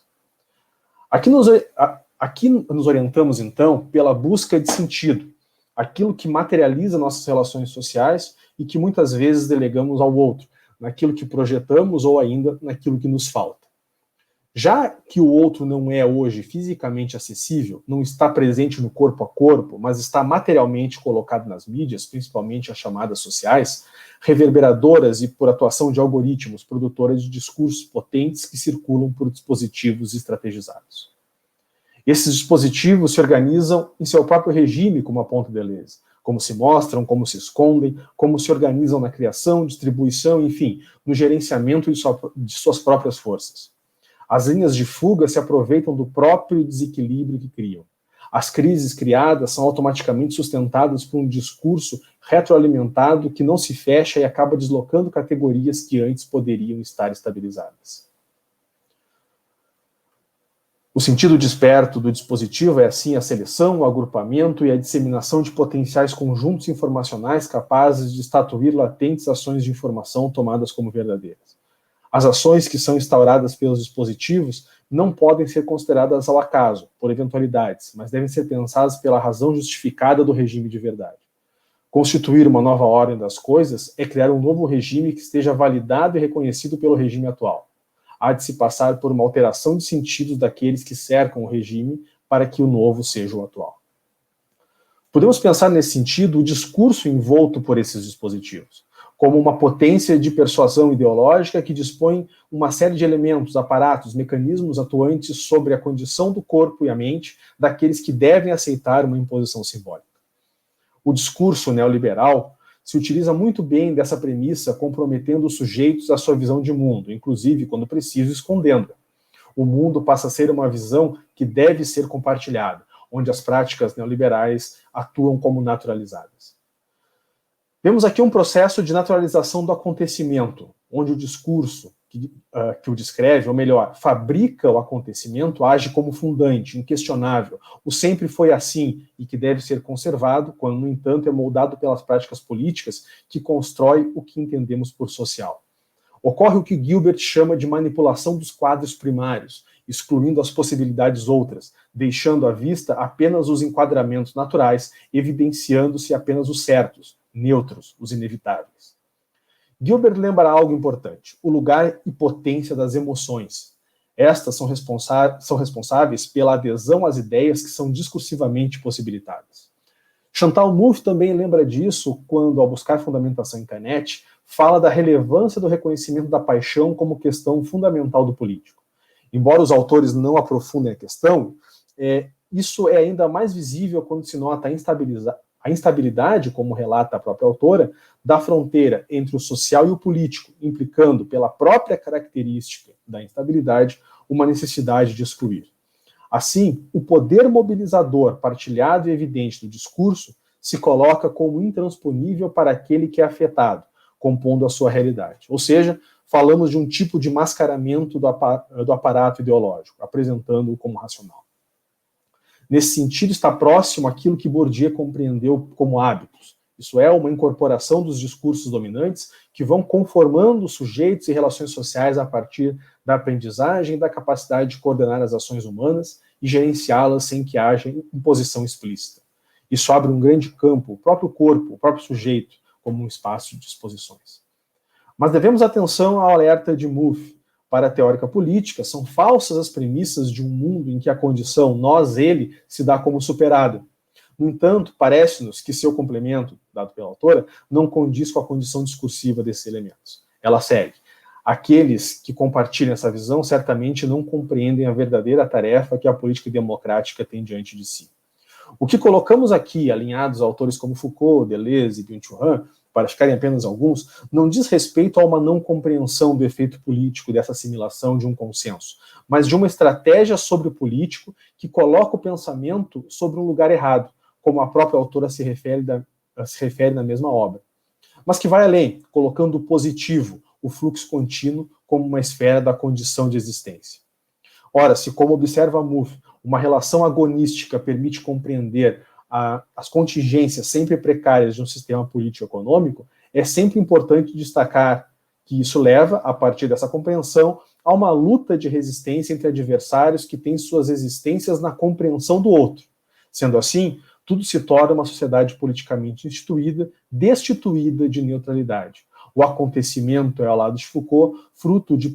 Aqui nos orientamos, então, pela busca de sentido, aquilo que materializa nossas relações sociais e que muitas vezes delegamos ao outro, naquilo que projetamos ou ainda naquilo que nos falta. Já que o outro não é hoje fisicamente acessível, não está presente no corpo a corpo, mas está materialmente colocado nas mídias, principalmente as chamadas sociais, reverberadoras e por atuação de algoritmos, produtoras de discursos potentes que circulam por dispositivos estrategizados. Esses dispositivos se organizam em seu próprio regime como a ponta Deleuze, como se mostram, como se escondem, como se organizam na criação, distribuição, enfim, no gerenciamento de suas próprias forças. As linhas de fuga se aproveitam do próprio desequilíbrio que criam. As crises criadas são automaticamente sustentadas por um discurso retroalimentado que não se fecha e acaba deslocando categorias que antes poderiam estar estabilizadas. O sentido desperto do dispositivo é, assim, a seleção, o agrupamento e a disseminação de potenciais conjuntos informacionais capazes de estatuir latentes ações de informação tomadas como verdadeiras. As ações que são instauradas pelos dispositivos não podem ser consideradas ao acaso, por eventualidades, mas devem ser pensadas pela razão justificada do regime de verdade. Constituir uma nova ordem das coisas é criar um novo regime que esteja validado e reconhecido pelo regime atual. Há de se passar por uma alteração de sentidos daqueles que cercam o regime para que o novo seja o atual. Podemos pensar nesse sentido o discurso envolto por esses dispositivos, como uma potência de persuasão ideológica que dispõe uma série de elementos, aparatos, mecanismos atuantes sobre a condição do corpo e a mente daqueles que devem aceitar uma imposição simbólica. O discurso neoliberal se utiliza muito bem dessa premissa, comprometendo os sujeitos à sua visão de mundo, inclusive, quando preciso, escondendo-a. O mundo passa a ser uma visão que deve ser compartilhada, onde as práticas neoliberais atuam como naturalizadas. Vemos aqui um processo de naturalização do acontecimento, onde o discurso que o descreve, ou melhor, fabrica o acontecimento, age como fundante, inquestionável. O sempre foi assim e que deve ser conservado, quando, no entanto, é moldado pelas práticas políticas que constrói o que entendemos por social. Ocorre o que Gilbert chama de manipulação dos quadros primários, excluindo as possibilidades outras, deixando à vista apenas os enquadramentos naturais, evidenciando-se apenas os certos, neutros, os inevitáveis. Gilbert lembra algo importante: o lugar e potência das emoções. Estas são responsáveis pela adesão às ideias que são discursivamente possibilitadas. Chantal Mouffe também lembra disso quando, ao buscar fundamentação em Canet, fala da relevância do reconhecimento da paixão como questão fundamental do político. Embora os autores não aprofundem a questão, isso é ainda mais visível quando se nota a instabilidade, como relata a própria autora, da fronteira entre o social e o político, implicando, pela própria característica da instabilidade, uma necessidade de excluir. Assim, o poder mobilizador partilhado e evidente do discurso se coloca como intransponível para aquele que é afetado, compondo a sua realidade. Ou seja, falamos de um tipo de mascaramento do aparato ideológico, apresentando-o como racional. Nesse sentido, está próximo àquilo que Bourdieu compreendeu como hábitos. Isso é, uma incorporação dos discursos dominantes que vão conformando os sujeitos e relações sociais a partir da aprendizagem e da capacidade de coordenar as ações humanas e gerenciá-las sem que haja imposição explícita. Isso abre um grande campo, o próprio corpo, o próprio sujeito, como um espaço de exposições. Mas devemos atenção ao alerta de Mouffe. Para a teórica política, são falsas as premissas de um mundo em que a condição nós-ele se dá como superada. No entanto, parece-nos que seu complemento, dado pela autora, não condiz com a condição discursiva desses elementos. Ela segue: aqueles que compartilham essa visão certamente não compreendem a verdadeira tarefa que a política democrática tem diante de si. O que colocamos aqui, alinhados a autores como Foucault, Deleuze e Byung-Chul Han, para ficarem apenas alguns, não diz respeito a uma não compreensão do efeito político dessa assimilação de um consenso, mas de uma estratégia sobre o político que coloca o pensamento sobre um lugar errado, como a própria autora se refere na mesma obra. Mas que vai além, colocando o positivo, o fluxo contínuo, como uma esfera da condição de existência. Ora, se, como observa Mouffe, uma relação agonística permite compreender as contingências sempre precárias de um sistema político-econômico, é sempre importante destacar que isso leva, a partir dessa compreensão, a uma luta de resistência entre adversários que têm suas existências na compreensão do outro. Sendo assim, tudo se torna uma sociedade politicamente instituída, destituída de neutralidade. O acontecimento é, ao lado de Foucault, fruto de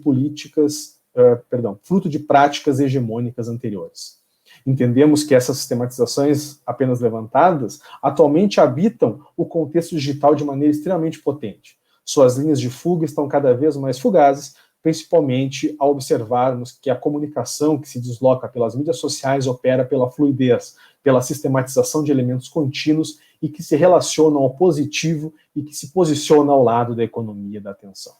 práticas hegemônicas anteriores. Entendemos que essas sistematizações apenas levantadas atualmente habitam o contexto digital de maneira extremamente potente. Suas linhas de fuga estão cada vez mais fugazes, principalmente ao observarmos que a comunicação que se desloca pelas mídias sociais opera pela fluidez, pela sistematização de elementos contínuos e que se relacionam ao positivo e que se posicionam ao lado da economia da atenção.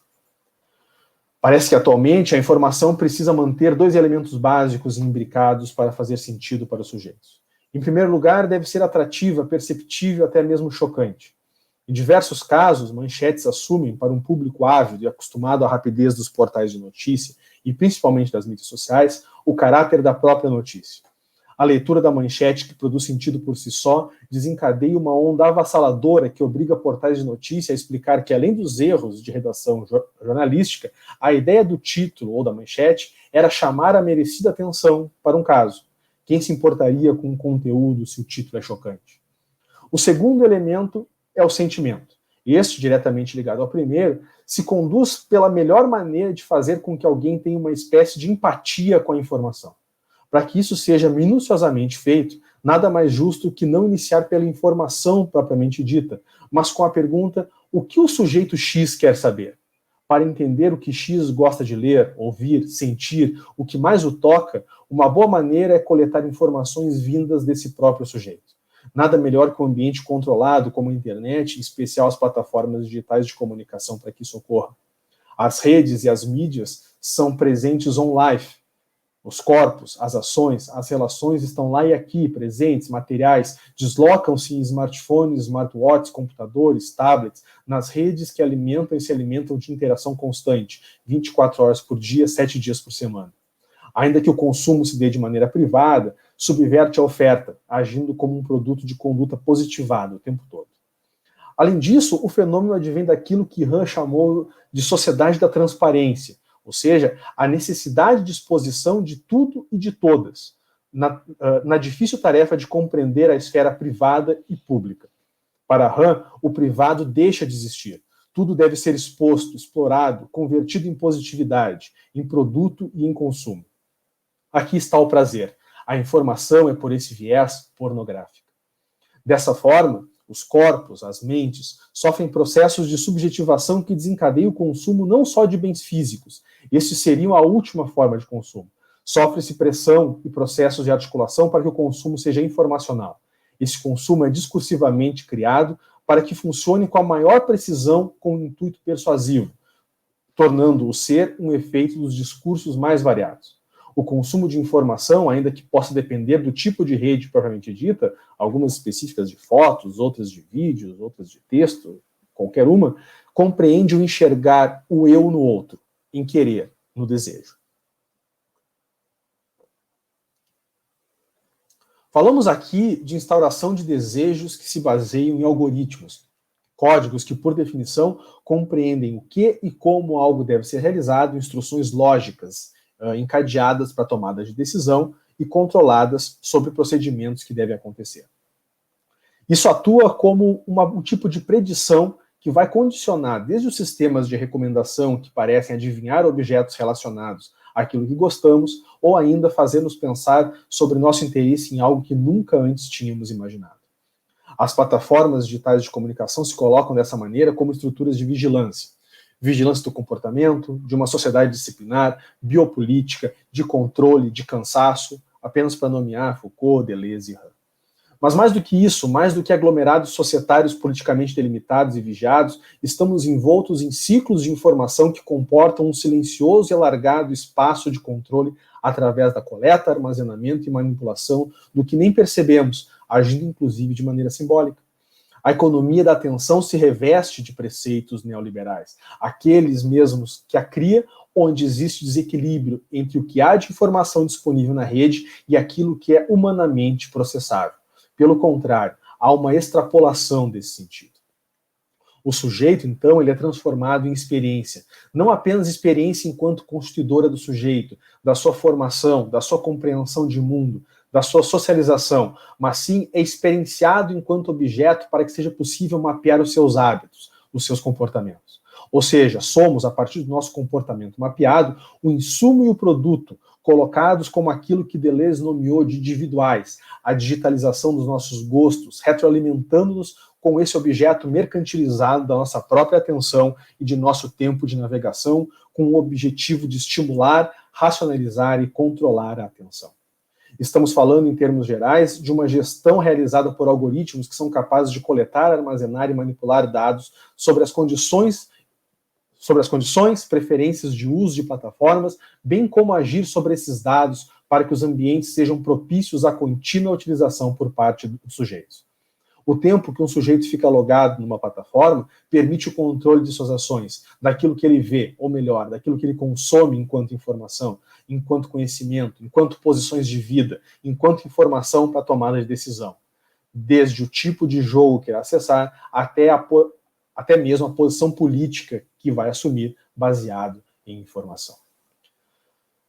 Parece que atualmente a informação precisa manter dois elementos básicos imbricados para fazer sentido para os sujeitos. Em primeiro lugar, deve ser atrativa, perceptível, até mesmo chocante. Em diversos casos, manchetes assumem, para um público ávido e acostumado à rapidez dos portais de notícia, e principalmente das mídias sociais, o caráter da própria notícia. A leitura da manchete, que produz sentido por si só, desencadeia uma onda avassaladora que obriga portais de notícia a explicar que, além dos erros de redação jornalística, a ideia do título ou da manchete era chamar a merecida atenção para um caso. Quem se importaria com o conteúdo se o título é chocante? O segundo elemento é o sentimento. Este, diretamente ligado ao primeiro, se conduz pela melhor maneira de fazer com que alguém tenha uma espécie de empatia com a informação. Para que isso seja minuciosamente feito, nada mais justo que não iniciar pela informação propriamente dita, mas com a pergunta: o que o sujeito X quer saber? Para entender o que X gosta de ler, ouvir, sentir, o que mais o toca, uma boa maneira é coletar informações vindas desse próprio sujeito. Nada melhor que um ambiente controlado como a internet, em especial as plataformas digitais de comunicação para que isso ocorra. As redes e as mídias são presentes on-life. Os corpos, as ações, as relações estão lá e aqui, presentes, materiais, deslocam-se em smartphones, smartwatches, computadores, tablets, nas redes que alimentam e se alimentam de interação constante, 24 horas por dia, 7 dias por semana. Ainda que o consumo se dê de maneira privada, subverte a oferta, agindo como um produto de conduta positivada o tempo todo. Além disso, o fenômeno advém daquilo que Han chamou de sociedade da transparência, ou seja, a necessidade de exposição de tudo e de todas, na difícil tarefa de compreender a esfera privada e pública. Para Han, o privado deixa de existir. Tudo deve ser exposto, explorado, convertido em positividade, em produto e em consumo. Aqui está o prazer. A informação é, por esse viés, pornográfica. Dessa forma, os corpos, as mentes, sofrem processos de subjetivação que desencadeiam o consumo não só de bens físicos, estes seriam a última forma de consumo. Sofre-se pressão e processos de articulação para que o consumo seja informacional. Esse consumo é discursivamente criado para que funcione com a maior precisão com um intuito persuasivo, tornando-o ser um efeito dos discursos mais variados. O consumo de informação, ainda que possa depender do tipo de rede propriamente dita, algumas específicas de fotos, outras de vídeos, outras de texto, qualquer uma, compreende o enxergar o eu no outro, em querer, no desejo. Falamos aqui de instauração de desejos que se baseiam em algoritmos, códigos que, por definição, compreendem o que e como algo deve ser realizado, instruções lógicas, encadeadas para tomada de decisão e controladas sobre procedimentos que devem acontecer. Isso atua como um tipo de predição que vai condicionar desde os sistemas de recomendação que parecem adivinhar objetos relacionados àquilo que gostamos, ou ainda fazer-nos pensar sobre nosso interesse em algo que nunca antes tínhamos imaginado. As plataformas digitais de comunicação se colocam dessa maneira como estruturas de vigilância. Vigilância do comportamento, de uma sociedade disciplinar, biopolítica, de controle, de cansaço, apenas para nomear Foucault, Deleuze e Han. Mas mais do que isso, mais do que aglomerados societários politicamente delimitados e vigiados, estamos envoltos em ciclos de informação que comportam um silencioso e alargado espaço de controle através da coleta, armazenamento e manipulação do que nem percebemos, agindo inclusive de maneira simbólica. A economia da atenção se reveste de preceitos neoliberais, aqueles mesmos que a cria, onde existe desequilíbrio entre o que há de informação disponível na rede e aquilo que é humanamente processável. Pelo contrário, há uma extrapolação desse sentido. O sujeito, então, ele é transformado em experiência, não apenas experiência enquanto constituidora do sujeito, da sua formação, da sua compreensão de mundo, da sua socialização, mas sim é experienciado enquanto objeto para que seja possível mapear os seus hábitos, os seus comportamentos. Ou seja, somos, a partir do nosso comportamento mapeado, o insumo e o produto, colocados como aquilo que Deleuze nomeou de individuais, a digitalização dos nossos gostos, retroalimentando-nos com esse objeto mercantilizado da nossa própria atenção e de nosso tempo de navegação, com o objetivo de estimular, racionalizar e controlar a atenção. Estamos falando, em termos gerais, de uma gestão realizada por algoritmos que são capazes de coletar, armazenar e manipular dados sobre as condições, preferências de uso de plataformas, bem como agir sobre esses dados para que os ambientes sejam propícios à contínua utilização por parte dos sujeitos. O tempo que um sujeito fica logado numa plataforma permite o controle de suas ações, daquilo que ele vê, ou melhor, daquilo que ele consome enquanto informação, enquanto conhecimento, enquanto posições de vida, enquanto informação para tomada de decisão. Desde o tipo de jogo que irá acessar até mesmo a posição política que vai assumir baseado em informação.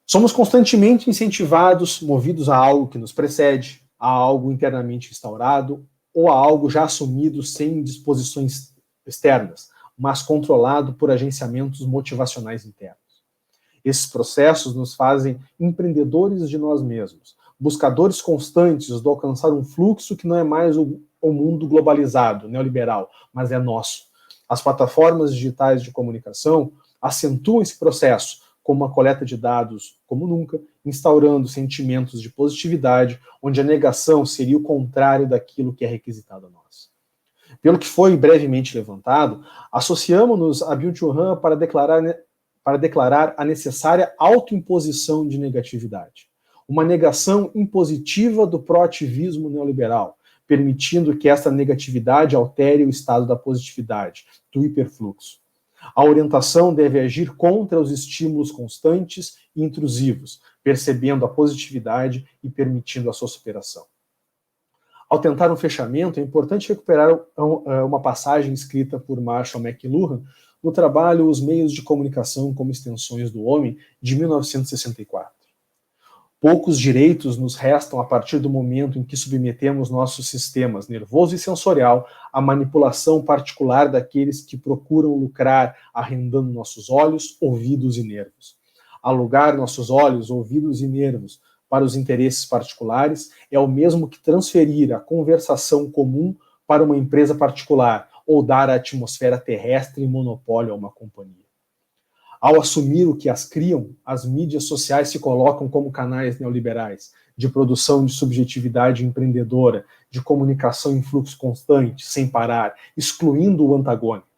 Somos constantemente incentivados, movidos a algo que nos precede, a algo internamente instaurado ou a algo já assumido sem disposições externas, mas controlado por agenciamentos motivacionais internos. Esses processos nos fazem empreendedores de nós mesmos, buscadores constantes de alcançar um fluxo que não é mais o mundo globalizado, neoliberal, mas é nosso. As plataformas digitais de comunicação acentuam esse processo, como uma coleta de dados como nunca, instaurando sentimentos de positividade, onde a negação seria o contrário daquilo que é requisitado a nós. Pelo que foi brevemente levantado, associamos-nos a Byung-Chul Han para declarar a necessária autoimposição de negatividade. Uma negação impositiva do proativismo neoliberal, permitindo que esta negatividade altere o estado da positividade, do hiperfluxo. A orientação deve agir contra os estímulos constantes e intrusivos, percebendo a positividade e permitindo a sua superação. Ao tentar um fechamento, é importante recuperar uma passagem escrita por Marshall McLuhan no trabalho Os Meios de Comunicação como Extensões do Homem, de 1964. Poucos direitos nos restam a partir do momento em que submetemos nossos sistemas nervoso e sensorial à manipulação particular daqueles que procuram lucrar arrendando nossos olhos, ouvidos e nervos. Alugar nossos olhos, ouvidos e nervos para os interesses particulares é o mesmo que transferir a conversação comum para uma empresa particular ou dar a atmosfera terrestre em monopólio a uma companhia. Ao assumir o que as criam, as mídias sociais se colocam como canais neoliberais, de produção de subjetividade empreendedora, de comunicação em fluxo constante, sem parar, excluindo o antagônico.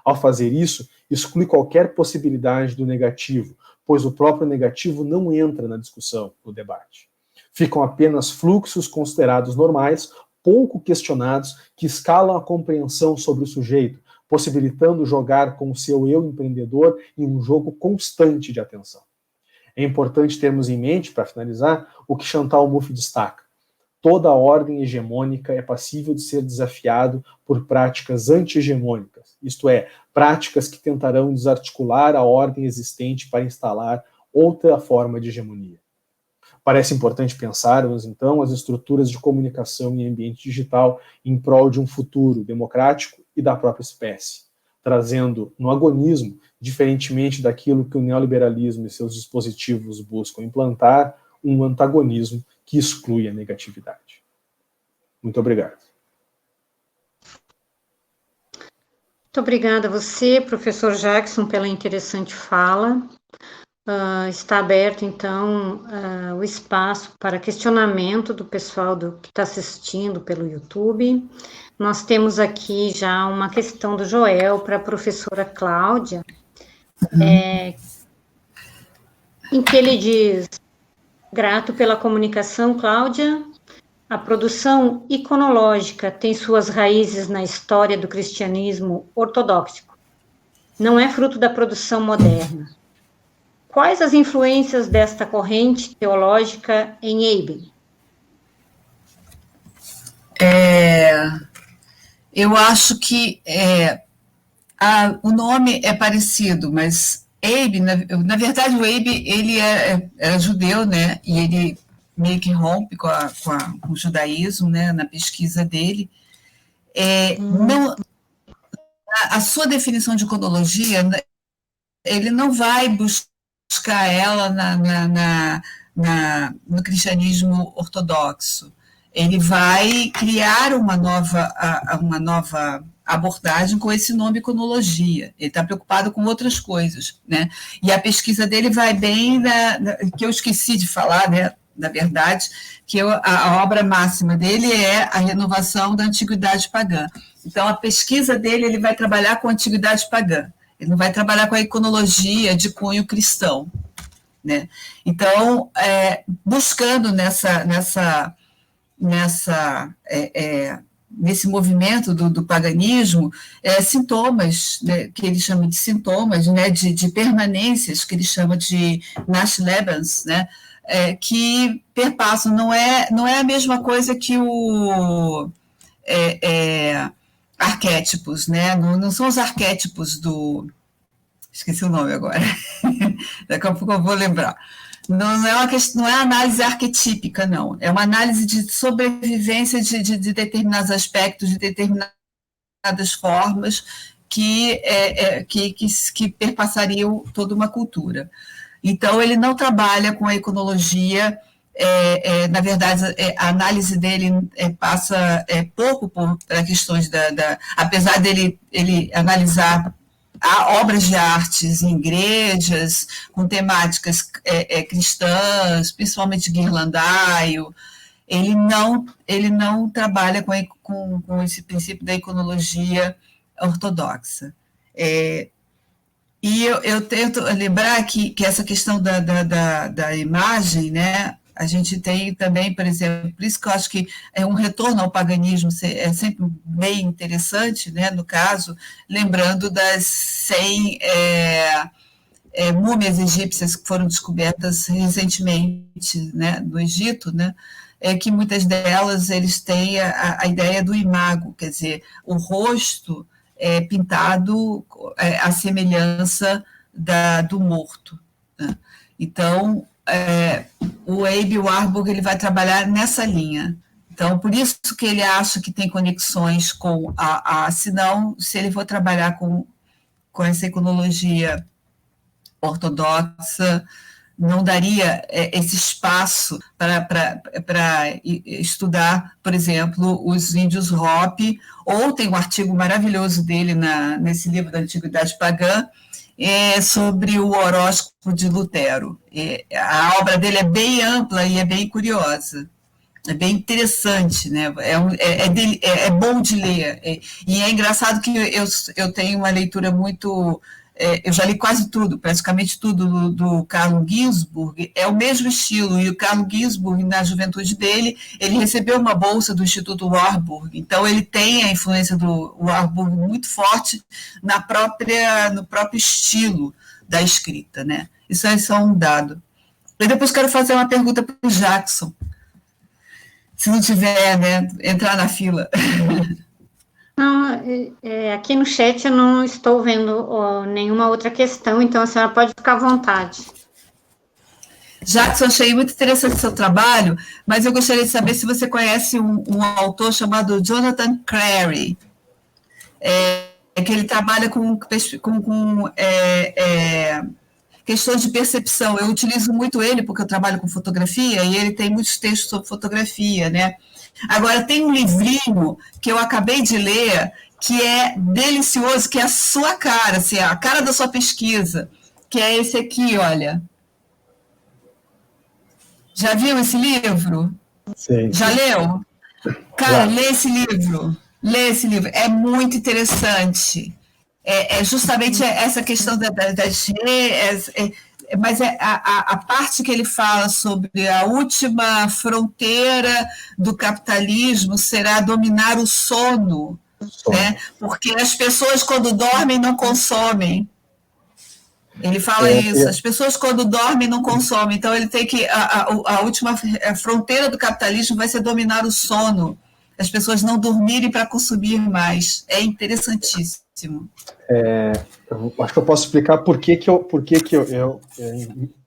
Ao fazer isso, exclui qualquer possibilidade do negativo, pois o próprio negativo não entra na discussão, no debate. Ficam apenas fluxos considerados normais, pouco questionados, que escalam a compreensão sobre o sujeito, possibilitando jogar com o seu eu empreendedor em um jogo constante de atenção. É importante termos em mente, para finalizar, o que Chantal Mouffe destaca. Toda ordem hegemônica é passível de ser desafiado por práticas anti-hegemônicas, isto é, práticas que tentarão desarticular a ordem existente para instalar outra forma de hegemonia. Parece importante pensarmos, então, as estruturas de comunicação em ambiente digital em prol de um futuro democrático e da própria espécie, trazendo no agonismo, diferentemente daquilo que o neoliberalismo e seus dispositivos buscam implantar, um antagonismo que exclui a negatividade. Muito obrigado. Muito obrigada a você, professor Jackson, pela interessante fala. Está aberto, então, o espaço para questionamento do pessoal que está assistindo pelo YouTube. Nós temos aqui já uma questão do Joel para a professora Cláudia, em que ele diz: grato pela comunicação, Cláudia, a produção iconológica tem suas raízes na história do cristianismo ortodoxo. Não é fruto da produção moderna. Quais as influências desta corrente teológica em Abe? Eu acho que o nome é parecido, mas Abe, na verdade, o Abe, ele era judeu, né? E ele meio que rompe com o judaísmo, né? Na pesquisa dele. A sua definição de iconologia, ele não vai buscar ela no cristianismo ortodoxo. Ele vai criar uma nova abordagem com esse nome iconologia. Ele está preocupado com outras coisas, né? E a pesquisa dele vai bem que eu esqueci de falar, né? Na verdade, que a obra máxima dele é a renovação da antiguidade pagã. Então, a pesquisa dele, ele vai trabalhar com a antiguidade pagã. Ele não vai trabalhar com a iconologia de cunho cristão, né? Então, buscando nesse movimento do paganismo, sintomas, né, que ele chama de sintomas, né, de permanências, que ele chama de Nachlebens, né, que perpassam, não é a mesma coisa que o arquétipos, né, não são os arquétipos do... Esqueci o nome agora, daqui a pouco eu vou lembrar. Não é análise arquetípica, não. É uma análise de sobrevivência de determinados aspectos, de determinadas formas que perpassariam toda uma cultura. Então, ele não trabalha com a iconologia. Na verdade, a análise dele passa pouco por questões apesar dele ele analisar obras de artes em igrejas, com temáticas cristãs, principalmente guirlandaio, ele não trabalha com esse princípio da iconologia ortodoxa. E eu tento lembrar que essa questão da imagem, né, a gente tem também, por exemplo, por isso que eu acho que um retorno ao paganismo é sempre bem interessante, né, no caso, lembrando das 100 múmias egípcias que foram descobertas recentemente, né, no Egito, né, que muitas delas eles têm a ideia do imago, quer dizer, o rosto pintado à semelhança do morto, né? Então, o Abe Warburg ele vai trabalhar nessa linha. Então, por isso que ele acha que tem conexões com senão, se ele for trabalhar com essa iconologia ortodoxa, não daria esse espaço para estudar, por exemplo, os índios Hopi, ou tem um artigo maravilhoso dele nesse livro da Antiguidade Pagã, sobre o horóscopo de Lutero. A obra dele é bem ampla e é bem curiosa, é bem interessante, né? É bom de ler. E é engraçado que eu tenho uma leitura muito... eu já li quase tudo, praticamente tudo do Carlo Ginzburg, é o mesmo estilo, e o Carlo Ginzburg, na juventude dele, ele recebeu uma bolsa do Instituto Warburg, então ele tem a influência do Warburg muito forte no próprio estilo da escrita, né? Isso é só um dado. E depois quero fazer uma pergunta para o Jackson, se não tiver, né, entrar na fila. Não, aqui no chat eu não estou vendo nenhuma outra questão, então a senhora pode ficar à vontade. Jackson, achei muito interessante o seu trabalho, mas eu gostaria de saber se você conhece um autor chamado Jonathan Crary, que ele trabalha com questões de percepção. Eu utilizo muito ele porque eu trabalho com fotografia e ele tem muitos textos sobre fotografia, né? Agora, tem um livrinho que eu acabei de ler que é delicioso, que é a sua cara, assim, a cara da sua pesquisa, que é esse aqui, olha. Já viu esse livro? Sim. Já leu? Cara, lê esse livro. Lê esse livro. É muito interessante. É justamente essa questão das redes, mas a parte que ele fala sobre a última fronteira do capitalismo será dominar o sono, né? Porque as pessoas, quando dormem, não consomem. Ele fala isso, as pessoas, quando dormem, não consomem. Então, ele tem que... A última fronteira do capitalismo vai ser dominar o sono. As pessoas não dormirem para consumir mais. É interessantíssimo. Eu acho que eu posso explicar por que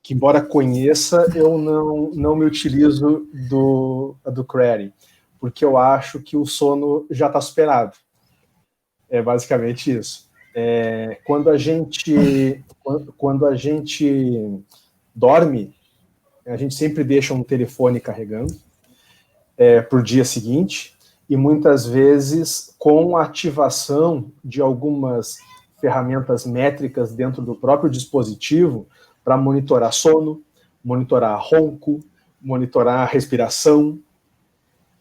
embora conheça, eu não me utilizo do Crary, porque eu acho que o sono já está superado. É basicamente isso. Quando a gente dorme, a gente sempre deixa um telefone carregando para o dia seguinte, e muitas vezes com a ativação de algumas ferramentas métricas dentro do próprio dispositivo para monitorar sono, monitorar ronco, monitorar respiração,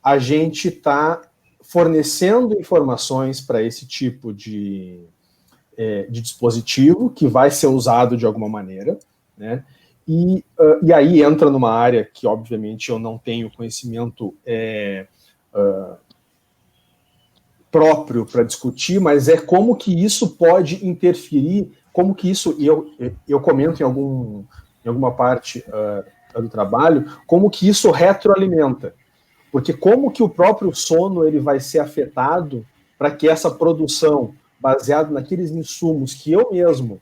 a gente está fornecendo informações para esse tipo de dispositivo que vai ser usado de alguma maneira, né? E aí entra numa área que, obviamente, eu não tenho conhecimento próprio para discutir, mas é como que isso pode interferir, como que isso, e eu comento em alguma parte do trabalho, como que isso retroalimenta. Porque como que o próprio sono ele vai ser afetado para que essa produção, baseada naqueles insumos que eu mesmo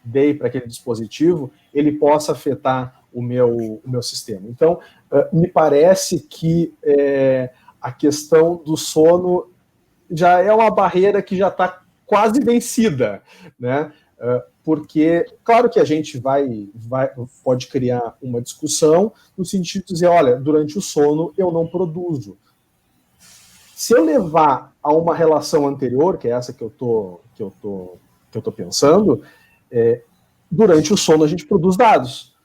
dei para aquele dispositivo, ele possa afetar o meu sistema. Então, me parece que a questão do sono já é uma barreira que já está quase vencida, né? Porque, claro que a gente pode criar uma discussão no sentido de dizer, olha, durante o sono eu não produzo. Se eu levar a uma relação anterior, que é essa que eu tô pensando, durante o sono a gente produz dados.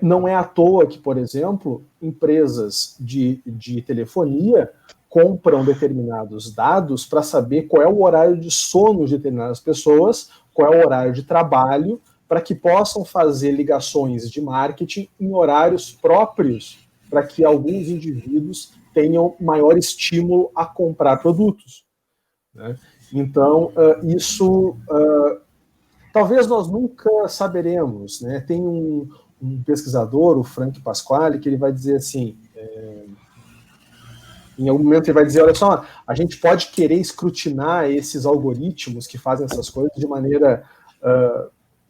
Não é à toa que, por exemplo, empresas de telefonia compram determinados dados para saber qual é o horário de sono de determinadas pessoas, qual é o horário de trabalho, para que possam fazer ligações de marketing em horários próprios, para que alguns indivíduos tenham maior estímulo a comprar produtos, né? Então, isso talvez nós nunca saberemos, né? Tem um pesquisador, o Frank Pasquale, que ele vai dizer assim, em algum momento ele vai dizer, olha só, a gente pode querer escrutinar esses algoritmos que fazem essas coisas de maneira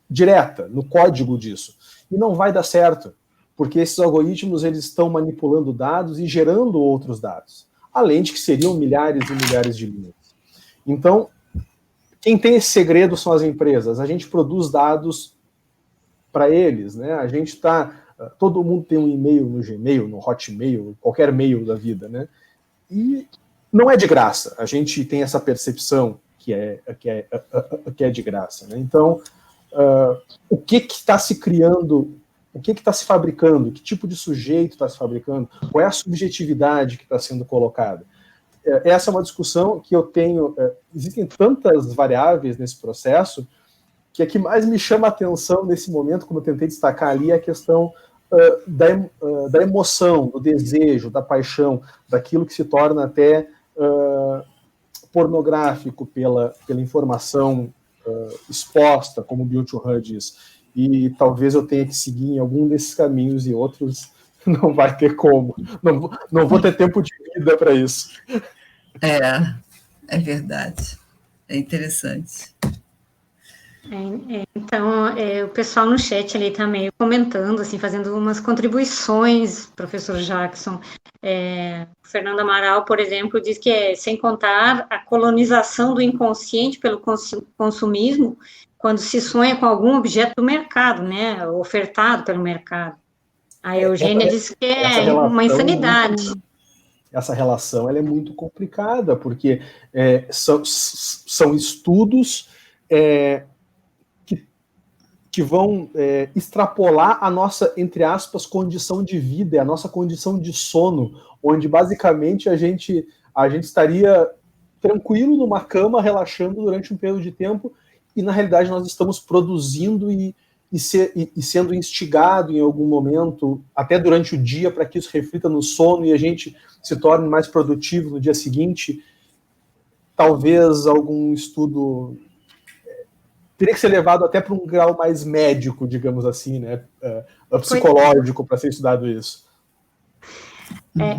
direta, no código disso, e não vai dar certo, porque esses algoritmos eles estão manipulando dados e gerando outros dados, além de que seriam milhares e milhares de linhas. Então, quem tem esse segredo são as empresas, a gente produz dados para eles, né? A gente todo mundo tem um e-mail no Gmail, no Hotmail, qualquer e-mail da vida, né? E não é de graça, a gente tem essa percepção que é de graça, né? Então, o que está se criando, o que está se fabricando, que tipo de sujeito está se fabricando, qual é a subjetividade que está sendo colocada? Essa é uma discussão que eu tenho, existem tantas variáveis nesse processo, que a que mais me chama a atenção nesse momento, como eu tentei destacar ali, é a questão da emoção, do desejo, da paixão, daquilo que se torna até pornográfico pela informação exposta, como o Byung-Chul Han diz. E talvez eu tenha que seguir em algum desses caminhos e outros não vai ter como. Não vou ter tempo de vida para isso. É verdade. É interessante. Então, o pessoal no chat ali está meio comentando, assim, fazendo umas contribuições, professor Jackson. Fernando Amaral, por exemplo, diz que sem contar a colonização do inconsciente pelo consumismo, quando se sonha com algum objeto do mercado, né, ofertado pelo mercado. A Eugênia diz que é uma insanidade. Essa relação ela é muito complicada, porque são estudos que vão extrapolar a nossa, entre aspas, condição de vida, a nossa condição de sono, onde basicamente a gente estaria tranquilo numa cama, relaxando durante um período de tempo, e na realidade nós estamos produzindo e sendo instigado em algum momento, até durante o dia, para que isso reflita no sono e a gente se torne mais produtivo no dia seguinte. Talvez algum estudo teria que ser levado até para um grau mais médico, digamos assim, né, psicológico, para ser estudado isso.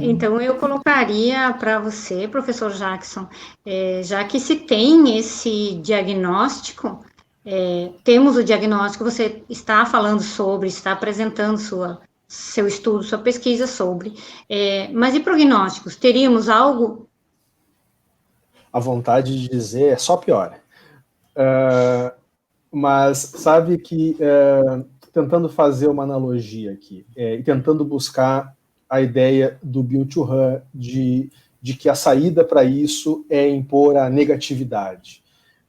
Então, eu colocaria para você, professor Jackson, já que se tem esse diagnóstico, temos o diagnóstico, você está falando sobre, está apresentando seu estudo, sua pesquisa sobre, mas e prognósticos? Teríamos algo? A vontade de dizer é só piora. Mas sabe que, tentando fazer uma analogia aqui, e tentando buscar a ideia do Byung-Chul Han de que a saída para isso é impor a negatividade.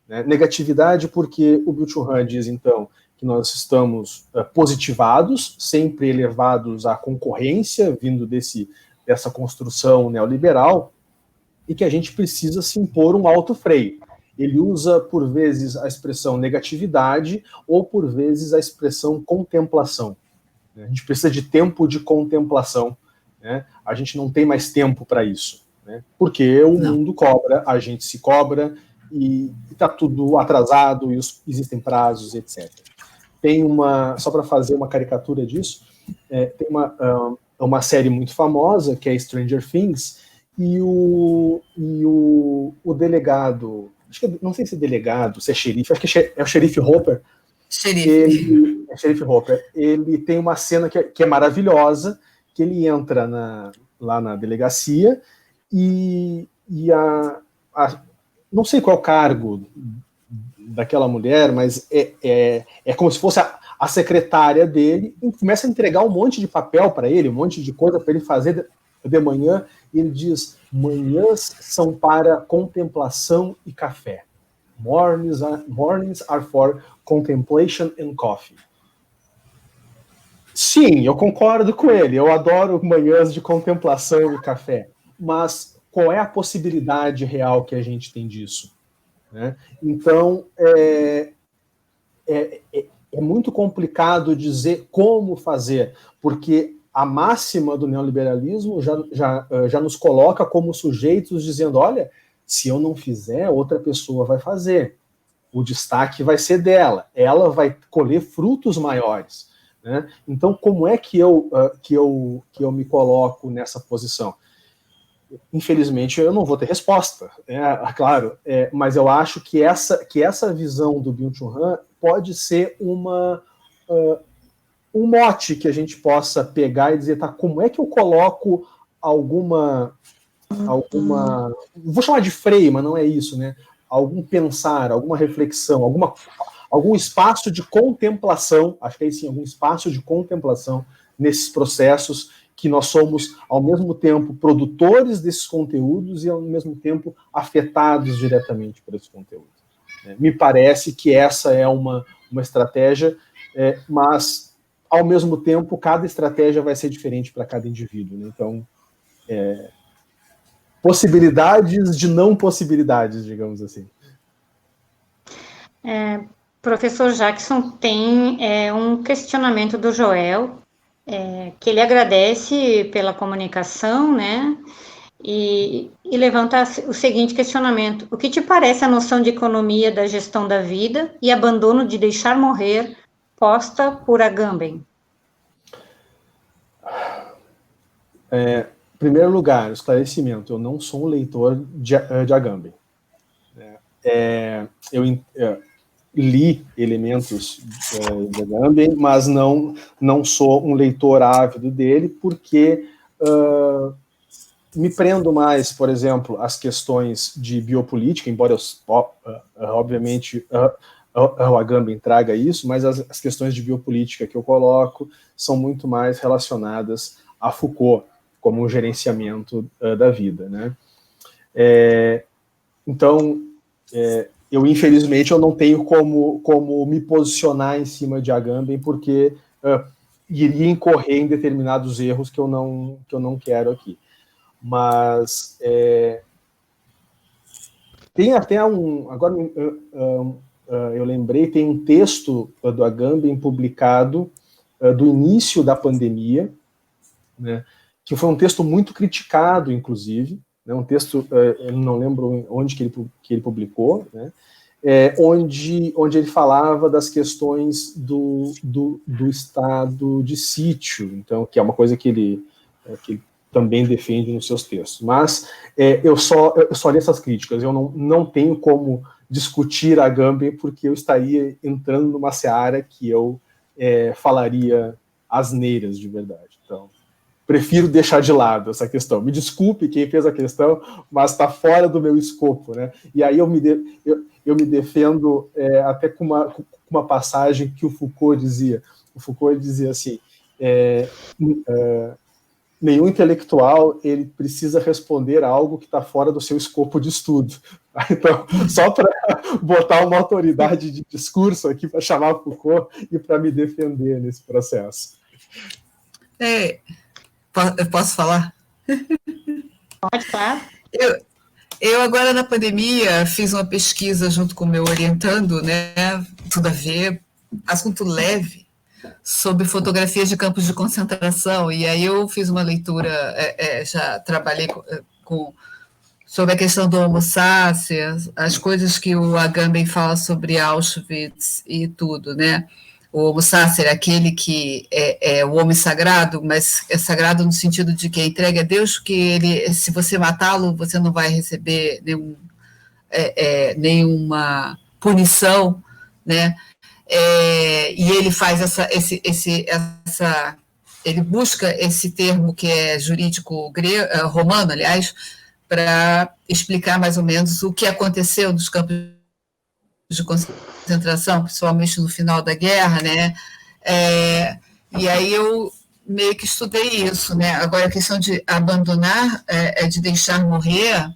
Né? Negatividade porque o Byung-Chul Han diz, então, que nós estamos positivados, sempre elevados à concorrência, vindo dessa construção neoliberal, e que a gente precisa se impor um alto freio. Ele usa, por vezes, a expressão negatividade ou, por vezes, a expressão contemplação. A gente precisa de tempo de contemplação. Né? A gente não tem mais tempo para isso. né? Porque o mundo cobra, a gente se cobra, e está tudo atrasado, e existem prazos, etc. Tem só para fazer uma caricatura disso, tem uma série muito famosa, que é Stranger Things, e o delegado, não sei se é delegado, se é xerife, acho que é o xerife Hopper. Xerife Hopper. Ele tem uma cena que é maravilhosa, que ele entra lá na delegacia e não sei qual é o cargo daquela mulher, mas é como se fosse a secretária dele, e começa a entregar um monte de papel para ele, um monte de coisa para ele fazer de manhã, e ele diz: manhãs são para contemplação e café. Mornings are for contemplation and coffee. Sim, eu concordo com ele, eu adoro manhãs de contemplação e café, mas qual é a possibilidade real que a gente tem disso? Né? Então, é muito complicado dizer como fazer, porque a máxima do neoliberalismo já nos coloca como sujeitos dizendo: olha, se eu não fizer, outra pessoa vai fazer. O destaque vai ser dela. Ela vai colher frutos maiores. Né? Então, como é que eu me coloco nessa posição? Infelizmente, eu não vou ter resposta, claro, mas eu acho que essa visão do Byung-Chul Han pode ser um mote que a gente possa pegar e dizer: tá, como é que eu coloco alguma vou chamar de freio, mas não é isso, né? Algum pensar, alguma reflexão, algum espaço de contemplação, acho que aí sim, algum espaço de contemplação nesses processos que nós somos, ao mesmo tempo, produtores desses conteúdos e, ao mesmo tempo, afetados diretamente por esses conteúdos. Me parece que essa é uma estratégia, mas, ao mesmo tempo, cada estratégia vai ser diferente para cada indivíduo. Né? Então, possibilidades de não possibilidades, digamos assim. Professor Jackson, tem um questionamento do Joel, que ele agradece pela comunicação, né? E levanta o seguinte questionamento: o que te parece a noção de economia da gestão da vida e abandono de deixar morrer posta por Agamben? Em primeiro lugar, esclarecimento: eu não sou um leitor de Agamben. Eu li elementos de Agamben, mas não sou um leitor ávido dele, porque me prendo mais, por exemplo, às questões de biopolítica, embora obviamente o Agamben traga isso, mas as questões de biopolítica que eu coloco são muito mais relacionadas a Foucault, como um gerenciamento da vida. Né? Então, eu, infelizmente, eu não tenho como me posicionar em cima de Agamben, porque iria incorrer em determinados erros que eu não quero aqui. Mas tem até agora eu lembrei, tem um texto do Agamben publicado do início da pandemia, né, que foi um texto muito criticado, inclusive, né, um texto, eu não lembro onde que ele publicou, né, onde ele falava das questões do estado de sítio, então, que é uma coisa que ele também defende nos seus textos. Mas eu só li essas críticas, eu não tenho como discutir a Agamben, porque eu estaria entrando numa seara que eu falaria asneiras de verdade. Então, prefiro deixar de lado essa questão. Me desculpe quem fez a questão, mas está fora do meu escopo. Né? E aí eu me defendo até com uma passagem que o Foucault dizia. O Foucault dizia assim: nenhum intelectual ele precisa responder a algo que está fora do seu escopo de estudo. Então, só para botar uma autoridade de discurso aqui para chamar Foucault e para me defender nesse processo. Eu posso falar? Pode falar. Eu agora, na pandemia, fiz uma pesquisa junto com o meu orientando, né, tudo a ver, assunto leve, sobre fotografias de campos de concentração, e aí eu fiz uma leitura, já trabalhei com sobre a questão do Homo sapiens, as coisas que o Agamben fala sobre Auschwitz e tudo, né? O Homo sapiens é aquele que é o homem sagrado, mas é sagrado no sentido de que é entregue a Deus, que ele, se você matá-lo, você não vai receber nenhuma punição, né? E ele faz ele busca esse termo que é jurídico romano, aliás, para explicar mais ou menos o que aconteceu nos campos de concentração, principalmente no final da guerra, né? E aí eu meio que estudei isso, né? Agora, a questão de abandonar, de deixar morrer,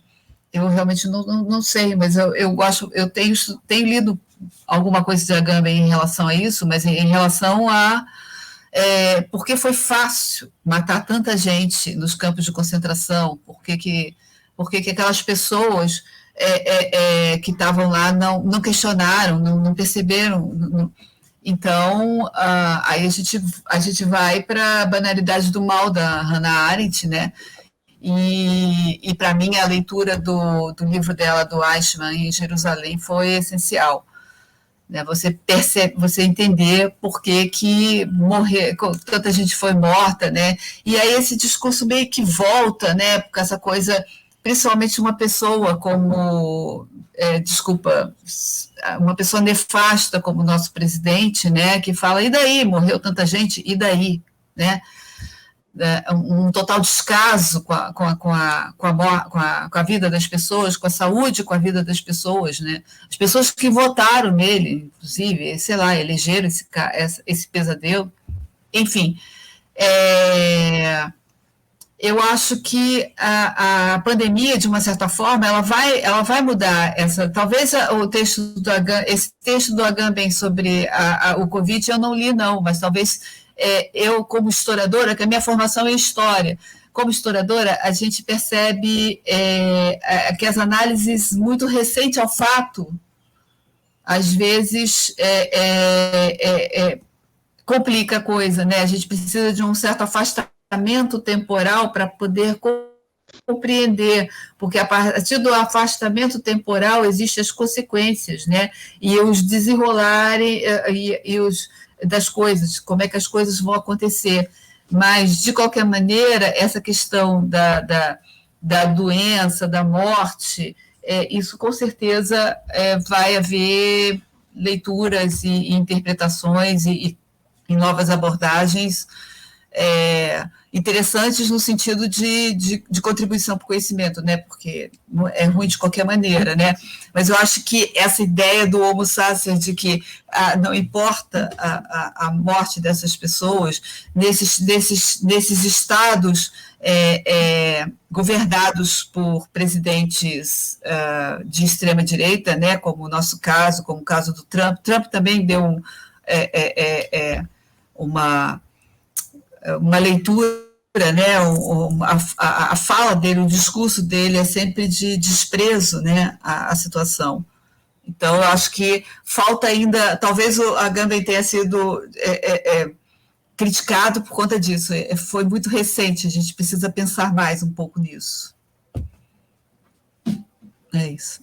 eu realmente não sei, mas eu gosto, eu tenho lido alguma coisa de Agamben em relação a isso, mas em relação a porque foi fácil matar tanta gente nos campos de concentração, porque aquelas pessoas que estavam lá não questionaram, não perceberam. Então, aí a gente vai para a banalidade do mal da Hannah Arendt, né? E para mim, a leitura do livro dela, do Eichmann, em Jerusalém, foi essencial. Né? Você entender por que tanta gente foi morta, né? E aí esse discurso meio que volta, né? Porque essa coisa, principalmente uma pessoa como, uma pessoa nefasta como o nosso presidente, né? Que fala, e daí? Morreu tanta gente, e daí? Né? Um total descaso com a vida das pessoas, com a saúde, com a vida das pessoas, né? As pessoas que votaram nele, inclusive, sei lá, elegeram esse pesadelo. Enfim, eu acho que a pandemia, de uma certa forma, ela vai mudar talvez esse texto do Agamben sobre o Covid eu não li, não, mas talvez eu, como historiadora, que a minha formação é história, como historiadora, a gente percebe que as análises muito recentes ao fato, às vezes, complica a coisa, né? A gente precisa de um certo afastamento temporal para poder compreender, porque a partir do afastamento temporal existem as consequências, né? E os desenrolarem das coisas, como é que as coisas vão acontecer. Mas, de qualquer maneira, essa questão da doença, da morte, isso com certeza vai haver leituras e interpretações e novas abordagens interessantes no sentido de contribuição para o conhecimento, né? Porque é ruim de qualquer maneira, né? Mas eu acho que essa ideia do Homo sapiens de que não importa a morte dessas pessoas nesses estados governados por presidentes de extrema direita, né? Como o nosso caso, como o caso do Trump. Trump também deu uma leitura, né? A fala dele, o discurso dele é sempre de desprezo, né? à situação. Então, eu acho que falta ainda, talvez o Agamben tenha sido criticado por conta disso, foi muito recente, a gente precisa pensar mais um pouco nisso. É isso.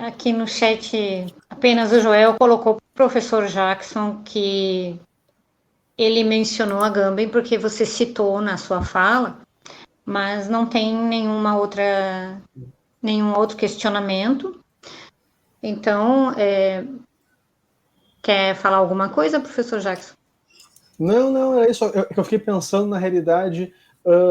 Aqui no chat, apenas o Joel colocou para o professor Jackson que ele mencionou Agamben porque você citou na sua fala, mas não tem nenhum outro questionamento. Então, quer falar alguma coisa, professor Jackson? Não, é isso. Eu fiquei pensando, na realidade,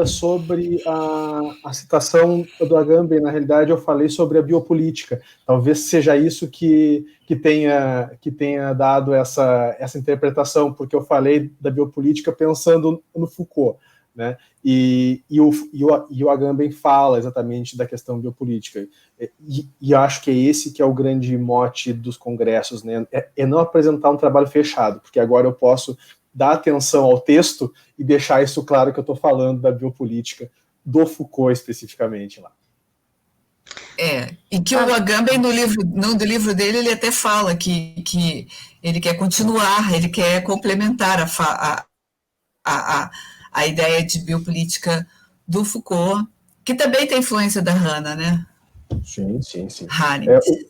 sobre a citação do Agamben. Na realidade, eu falei sobre a biopolítica. Talvez seja isso que tenha dado essa interpretação, porque eu falei da biopolítica pensando no Foucault, né? E o Agamben fala exatamente da questão biopolítica. E acho que é esse que é o grande mote dos congressos, né? É não apresentar um trabalho fechado, porque agora eu posso dar atenção ao texto e deixar isso claro que eu estou falando da biopolítica do Foucault especificamente lá. E que o Agamben, no livro dele, ele até fala que ele quer continuar, ele quer complementar a ideia de biopolítica do Foucault, que também tem influência da Hannah, né? Sim, sim, sim. Arendt.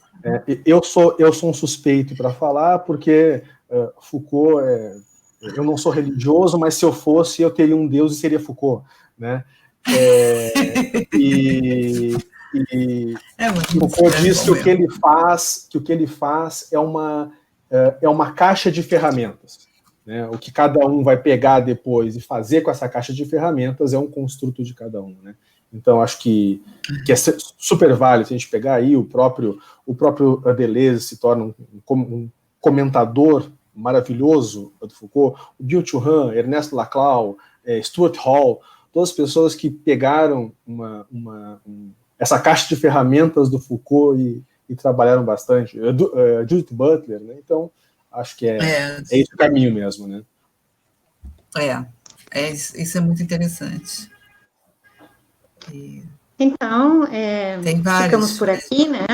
Eu sou um suspeito para falar, porque Foucault, eu não sou religioso, mas se eu fosse, eu teria um Deus e seria Foucault, né? Foucault diz que o que ele faz é uma caixa de ferramentas, né? O que cada um vai pegar depois e fazer com essa caixa de ferramentas é um construto de cada um, né? Então, acho que é super válido se a gente pegar aí o próprio Deleuze se torna um comentador maravilhoso do Foucault, o Byung-Chul Han, Ernesto Laclau, Stuart Hall, todas as pessoas que pegaram essa caixa de ferramentas do Foucault e trabalharam bastante. Judith Butler, né? Então, acho que é esse o caminho mesmo, né? Isso é muito interessante. Então, ficamos por aqui, né?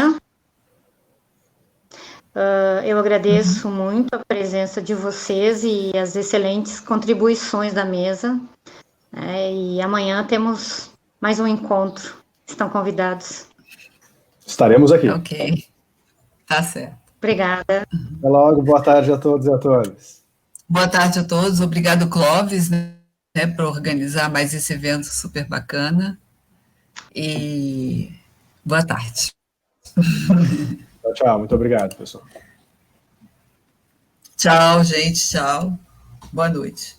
Eu agradeço muito a presença de vocês e as excelentes contribuições da mesa. E amanhã temos mais um encontro. Estão convidados. Estaremos aqui. Ok, tá certo. Obrigada. Até logo, boa tarde a todos e a todas. Boa tarde a todos, obrigado, Clóvis, né, por organizar mais esse evento super bacana. E boa tarde. Tchau, tchau. Muito obrigado, pessoal. Tchau, gente. Tchau. Boa noite.